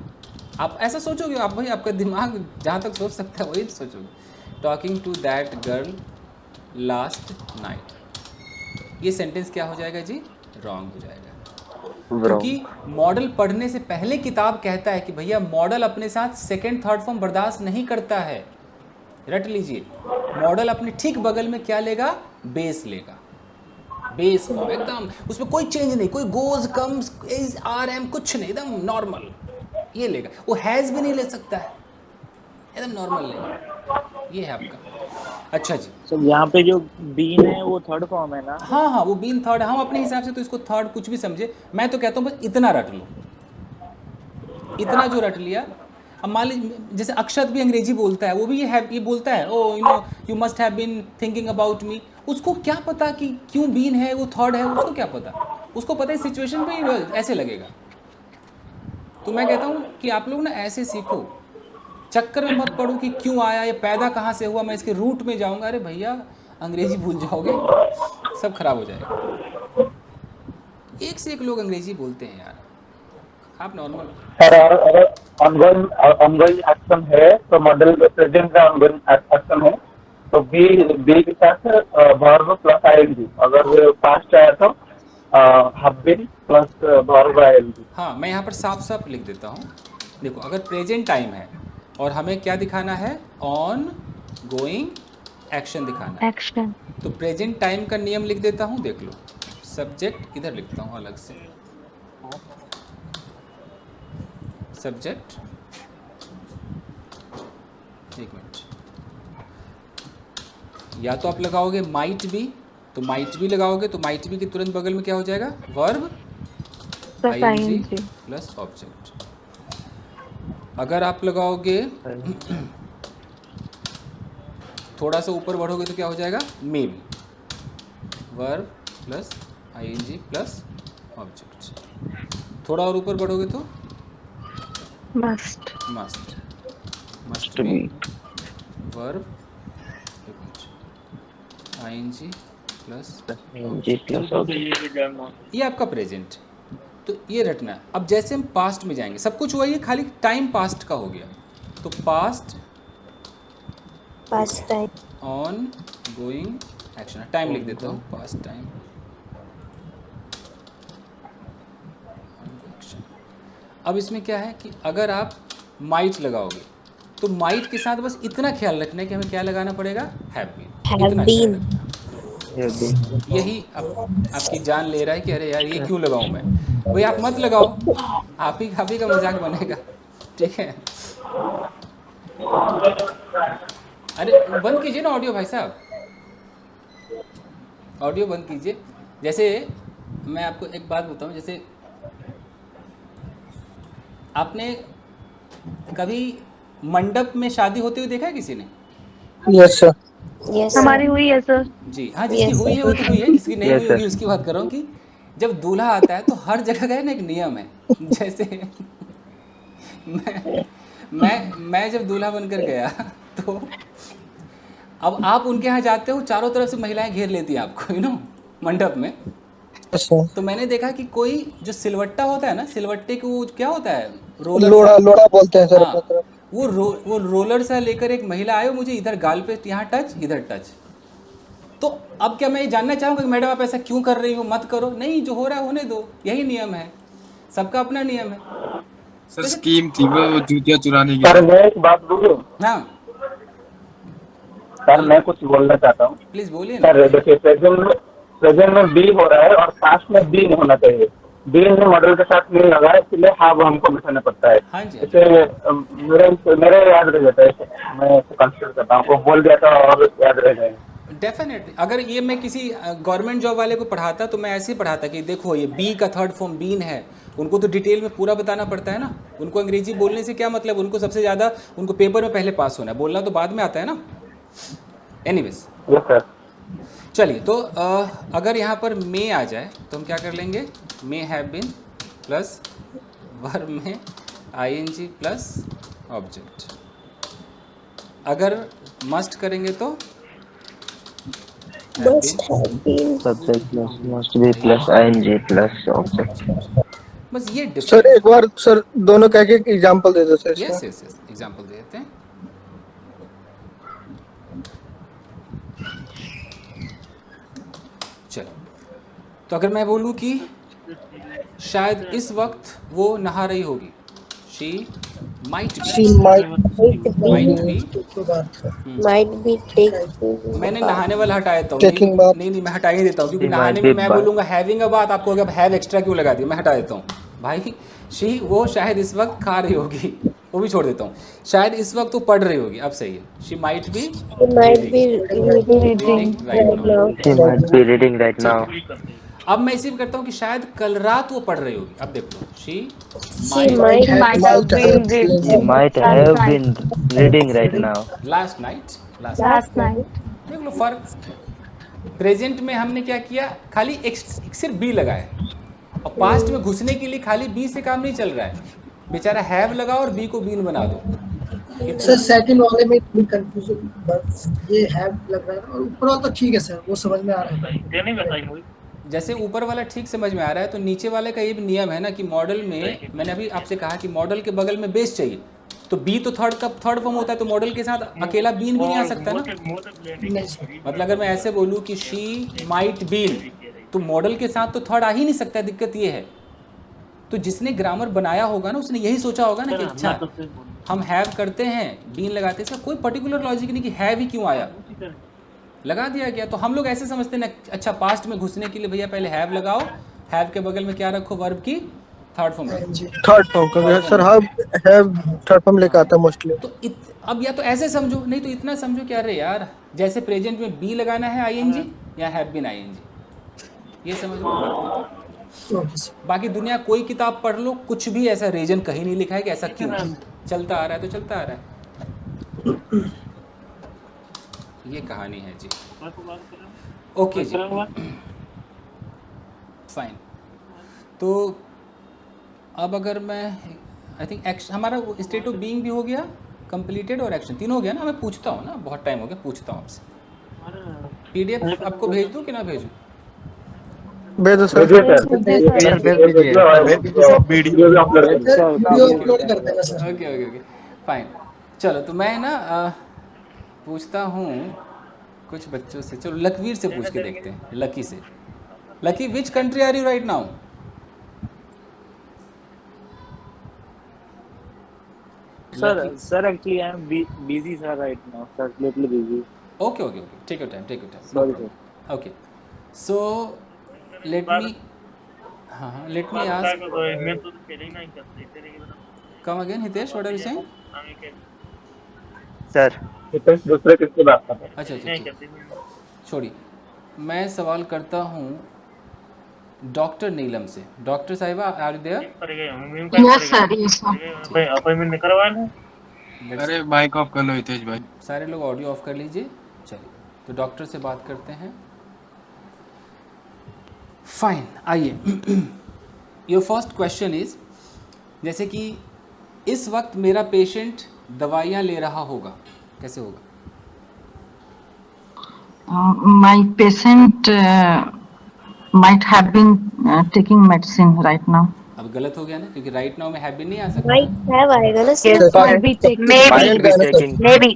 आप ऐसा सोचोगे, आप भाई आपका दिमाग जहाँ तक सोच सकता है वही सोचोगे। Talking to that girl last night, ये सेंटेंस क्या हो जाएगा जी, रॉन्ग हो जाएगा, क्योंकि मॉडल पढ़ने से पहले किताब कहता है कि भैया मॉडल अपने साथ सेकंड थर्ड फॉर्म बर्दाश्त नहीं करता है। रट लीजिए, मॉडल अपने ठीक बगल में क्या लेगा, बेस लेगा, बेस एकदम, उसमें कोई चेंज नहीं, कोई goes comes is are am कुछ नहीं, एकदम नॉर्मल। ये लेगा, वो हैज़ भी नहीं ले सकता है, एकदम नॉर्मल लेगा। ये है आपका। अच्छा जी, सर यहाँ पे जो बीन है वो थर्ड फॉर्म है ना? हाँ हाँ, वो बीन थर्ड, हम अपने हिसाब से तो इसको थर्ड कुछ भी समझे। मैं तो कहता हूँ बस इतना रट लो, इतना जो रट लिया। अब मान लीजिए जैसे अक्षत भी अंग्रेजी बोलता है, वो भी ये बोलता है, oh you know you must have been thinking about me. उसको क्या पता कि क्यों बीन है, वो थर्ड है, उसको क्या पता? उसको पता है सिचुएशन पे ही ऐसे लगेगा। तो मैं कहता हूँ कि आप लोग ना ऐसे सीखो, चक्कर में मत पड़ो कि क्यों आया, ये पैदा कहाँ से हुआ, मैं इसके रूट में जाऊँगा। अरे भैया अंग्रेजी भूल जाओगे, सब खराब हो जाएगा। एक से एक लोग अंग्रेजी बोलते हैं यार, आप नॉर्मल। सर अगर ऑनगोइंग एक्शन है तो मॉडल प्रेजेंट का ऑनगोइंग एक्शन है तो बी के साथ वर्ब प्लस आईएनजी, अगर पास्ट आया तो have been plus verb ING. हाँ, मैं यहाँ पर साफ साफ लिख देता हूँ। देखो अगर प्रेजेंट टाइम है और हमें क्या दिखाना है, ऑन गोइंग एक्शन दिखाना है, एक्शन, तो प्रेजेंट टाइम का नियम लिख देता हूँ। देख लो, सब्जेक्ट इधर लिखता हूँ अलग से, सब्जेक्ट, एक मिनट, या तो आप लगाओगे माइट बी, तो माइट बी लगाओगे तो माइट बी के तुरंत बगल में क्या हो जाएगा, वर्ब आईएनजी प्लस ऑब्जेक्ट। अगर आप लगाओगे थोड़ा सा ऊपर बढ़ोगे तो क्या हो जाएगा, may be, verb plus ING plus object. थोड़ा और ऊपर बढ़ोगे तो must, must be, verb ING plus object. ये आपका प्रेजेंट, तो ये रटना। अब जैसे हम पास्ट में जाएंगे, सब कुछ वही है, खाली टाइम पास्ट का हो गया। तो past time, on going action, time लिख देता हूँ, पास्ट टाइम। अब इसमें क्या है कि अगर आप माइट लगाओगे तो माइट के साथ बस इतना ख्याल रखना है कि हमें क्या लगाना पड़ेगा, हैव बीन। यही आपकी जान ले रहा है कि अरे यार ये क्यों लगाऊं मैं। भाई आप मत लगाओ, आप ही का मजाक बनेगा, ठीक है। अरे बंद कीजिए ना ऑडियो भाई साहब, ऑडियो बंद कीजिए। जैसे मैं आपको एक बात बताऊं, जैसे आपने कभी मंडप में शादी होते हुए देखा है किसी ने? यस सर, हमारी हुई है सर जी हाँ, जिसकी हुई है वो तो हुई है, जिसकी नहीं हुई होगी उसकी बात कर रहा हूँ कि जब दूल्हा आता है तो हर जगह का ना एक नियम है। जैसे मैं जब दूल्हा बनकर गया तो अब आप उनके यहाँ जाते हो, चारों तरफ से महिलाएं घेर लेती हैं आपको, यू नो, मंडप में। तो मैंने देखा कि कोई जो सिलवट्टा होता है ना, सिलवट्टे को क्या होता है, रोलर, लोड़ा बोलते हैं सर। हाँ, वो रोलर सा लेकर एक महिला आए, मुझे इधर गाल पे यहाँ टच, इधर टच। तो अब क्या मैं ये जानना चाहूँगा कि मैडम आप ऐसा क्यों कर रही हो, मत करो। नहीं, जो हो रहा है होने दो, यही नियम है, सबका अपना नियम है। सर स्कीम थी वो जूतियाँ चुराने की। सर मैं एक बात बोलूं? हाँ सर मैं कुछ बोलना चाहता हूँ। प्लीज बोलिए ना। सर देखिए, प्रेजेंट में बी हो रहा है और पास्ट में बी होना चाहिए। बी ने मॉडल के साथ नहीं लगा है, इसलिए हाँ वो हमको बिठाना पड़ता है। हाँ जी, इसे मेरे याद रह जाता है, मैं कंसिडर करता हूँ, वो बोल दिया था और याद रह जाएगा। डेफिनेटली, अगर ये मैं किसी गवर्नमेंट जॉब वाले को पढ़ाता तो मैं ऐसे ही पढ़ाता कि देखो ये बी का थर्ड फॉर्म बीन है, उनको तो डिटेल में पूरा बताना पड़ता है ना। उनको अंग्रेजी बोलने से क्या मतलब, उनको सबसे ज़्यादा उनको पेपर में पहले पास होना है, बोलना तो बाद में आता है ना। एनीवेज, चलिए, तो अगर यहाँ पर मे आ जाए तो हम क्या कर लेंगे, may have been plus verb में आईएनजी प्लस ऑब्जेक्ट। अगर मस्ट करेंगे तो subject plus must be plus ING plus object. बस ये सर एक बार सर दोनों कह के एग्जांपल दे दो सर। यस एग्जांपल दे देते हैं। चलो, तो अगर मैं बोलूँ कि शायद इस वक्त वो नहा रही होगी, शी माइट बी टेकिंग। मैंने नहाने वाला हटाया था, नहीं मैं हटा ही देता हूँ, क्योंकि नहाने में मैं बोलूँगा हैविंग अ बात, आपको अगर हैव एक्स्ट्रा क्यों लगा दिया, मैं हटा देता हूँ। भाई शी वो शायद इस वक्त खा रही होगी, वो भी छोड़ देता हूँ, शायद इस वक्त वो पढ़ रही होगी, अब सही है, she might be She might be reading right now. She might be reading right now. अब मैं इसी में करता हूँ कि शायद कल रात वो पढ़ रही होगी, अब देख लो, she She might have been She might have been reading right now. Last night, Last night. देख लो फर्क। प्रेजेंट में हमने क्या किया, खाली एक सिर्फ बी लगाया, और पास्ट में घुसने के लिए खाली बी से काम नहीं चल रहा है, बेचारा हैव लगाओ और बी को बीन बना दो। सर सेकंड वाले में थोड़ी कंफ्यूजन, बस ये हैव लग रहा है और ऊपर वाला तो ठीक है सर, वो समझ में आ रहा है। जैसे ऊपर वाला ठीक समझ में आ रहा है, तो नीचे वाले का ये भी नियम है ना कि मॉडल में, मैंने अभी आपसे कहा कि मॉडल के बगल में बेस चाहिए, तो बी तो थर्ड फॉर्म होता है, तो मॉडल के साथ अकेला बीन भी नहीं आ सकता ना। मतलब अगर मैं ऐसे बोलूँ कि शी माइट बीन, तो मॉडल के साथ तो थर्ड आ ही नहीं सकता, दिक्कत ये है। तो जिसने ग्रामर बनाया होगा ना, उसने यही सोचा होगा ना कि अच्छा हम हैव करते हैं, बीन लगाते हैं, इसका कोई पर्टिकुलर लॉजिक नहीं कि हैव ही क्यों आया, लगा दिया गया। तो हम लोग ऐसे समझते हैं ना, अच्छा पास्ट में घुसने के लिए भैया पहले हैव लगाओ, हैव के बगल में क्या रखो, वर्ब की थर्ड फॉर्म। थर्ड फॉर्म का सर हैव थर्ड फॉर्म लेकर आता है मोस्टली। तो अब या तो ऐसे समझो, नहीं तो इतना समझो कि अरे यार जैसे प्रेजेंट में बी लगाना है आईएनजी या हैव बीन आईएनजी, ये समझ लो। बाकी दुनिया कोई किताब पढ़ लो, कुछ भी ऐसा रीजन कहीं नहीं लिखा है कि ऐसा क्यों चलता आ रहा है, तो चलता आ रहा है। ये कहानी है जी। ओके जी, फाइन। तो अब अगर मैं आई थिंक एक्शन, हमारा स्टेट ऑफ बीइंग भी हो गया कंप्लीटेड और एक्शन तीनों हो गया ना। मैं पूछता हूँ ना, बहुत टाइम हो गया, पूछता हूँ आपसे, पीडीएफ आपको भेज दूँ कि ना भेजूँ? भेज दो सर, वीडियो अपलोड कर देना सर। Okay fine. चलो तो मैं ना पूछता हूँ कुछ बच्चों से, चलो लकवीर से पूछ के देखते हैं, लकी से। Lucky, which country are you right now? Sir, actually I am busy sir right now, sir, little busy. Okay, take your time. Sorry sir. Okay, so let me ask, come again Hitesh, what are you saying? Sir, Hitesh दूसरे किससे बात कर रहे हैं? अच्छा छोड़िए, मैं सवाल करता हूँ डॉक्टर नीलम से। डॉक्टर साहिबा, are you there? Yes sir. Appointment करवाना है। अरे माइक ऑफ कर लो हितेश भाई। सारे लोग ऑडियो ऑफ कर लीजिए। चलिए तो डॉक्टर से बात करते हैं। फाइन, आइए। योर फर्स्ट क्वेश्चन इज, जैसे कि इस वक्त मेरा पेशेंट दवाइयाँ ले रहा होगा, कैसे होगा? My patient might have been taking medicine right now. अब गलत हो गया ना, क्योंकि राइट नाउ में हैव बीन नहीं आ सकता। Might have आएगा ना sir? Might be taking, maybe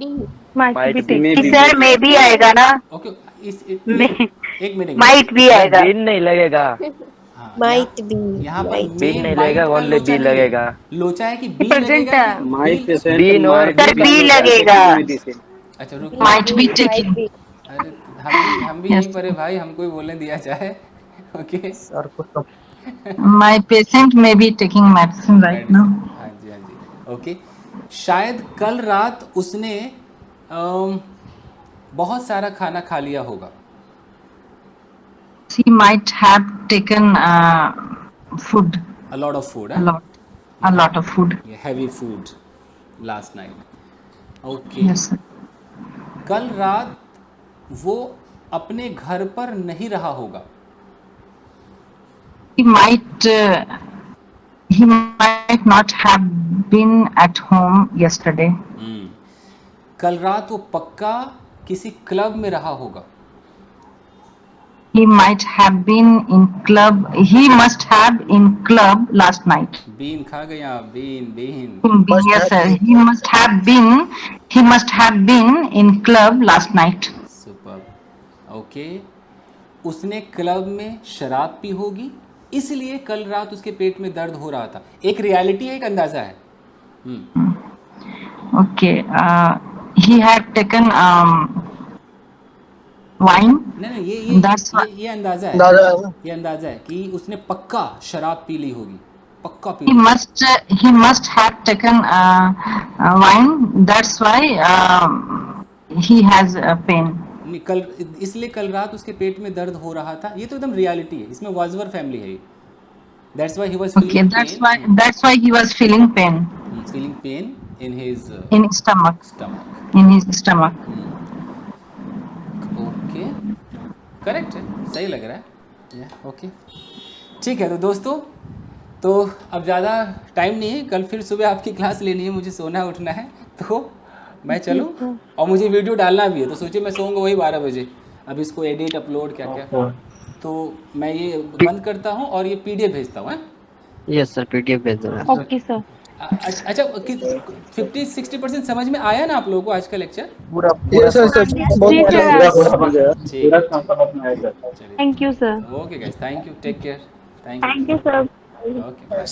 sir मे भी आएगा ना। ओके, एक मिनट, माइट भी आएगा, बीन नहीं लगेगा, Might be, यहाँ पर बीन नहीं लगेगा, ओनली बी लगेगा। लोचा है कि बी लगेगा, बीन और बी लगेगा। अच्छा रुकिए, Might be taking. अरे हम भी यहीं पर है भाई, हमको ही बोलने दिया जाए। ओके सर को My patient may be taking medicine right now. हाँ जी। ओके, शायद कल रात उसने बहुत सारा खाना खा लिया होगा। She might have taken food. A lot of food, A lot of food. heavy food last night. Okay. Yes sir. कल रात वो अपने घर पर नहीं रहा होगा। He might not have been at home yesterday. कल रात वो पक्का किसी क्लब में रहा होगा। He might have been in club. He must have in club last night. Been खा गया, been. Yes sir. He must have been in club last night. Super. Okay, उसने क्लब में शराब पी होगी, इसलिए कल रात उसके पेट में दर्द हो रहा था। एक रियलिटी है, एक अंदाजा है। Okay. He had taken wine. नहीं, ये अंदाजा है। ये अंदाजा है कि उसने पक्का शराब पी ली होगी, पक्का P he must have taken wine. That's why he has pain. नहीं, कल इसलिए कल रात उसके पेट में दर्द हो रहा था। ये तो एकदम रियलिटी है, इसमें वाजवर फैमिली है। That's why he was Okay, feeling that's pain. why he was feeling pain Feeling pain in his stomach. stomach. In his stomach. Okay, correct है, सही लग रहा है। ओके, ठीक है। तो दोस्तों, तो अब ज़्यादा टाइम नहीं है, कल फिर सुबह आपकी क्लास लेनी है, मुझे सोना उठना है, तो मैं चलूँ। और मुझे वीडियो डालना भी है, तो सोचिए मैं सोऊंगा वही 12 बजे। अब इसको एडिट, अपलोड, क्या क्या, तो मैं ये बंद करता हूँ और ये PDF भेजता हूँ। यस सर, PDF भेज देना। Okay sir. अच्छा, 50-60% समझ में आया ना आप लोगों को आज का लेक्चर? पूरा thank you sir. Okay guys, thank you, take care, thank you sir. Okay, bye.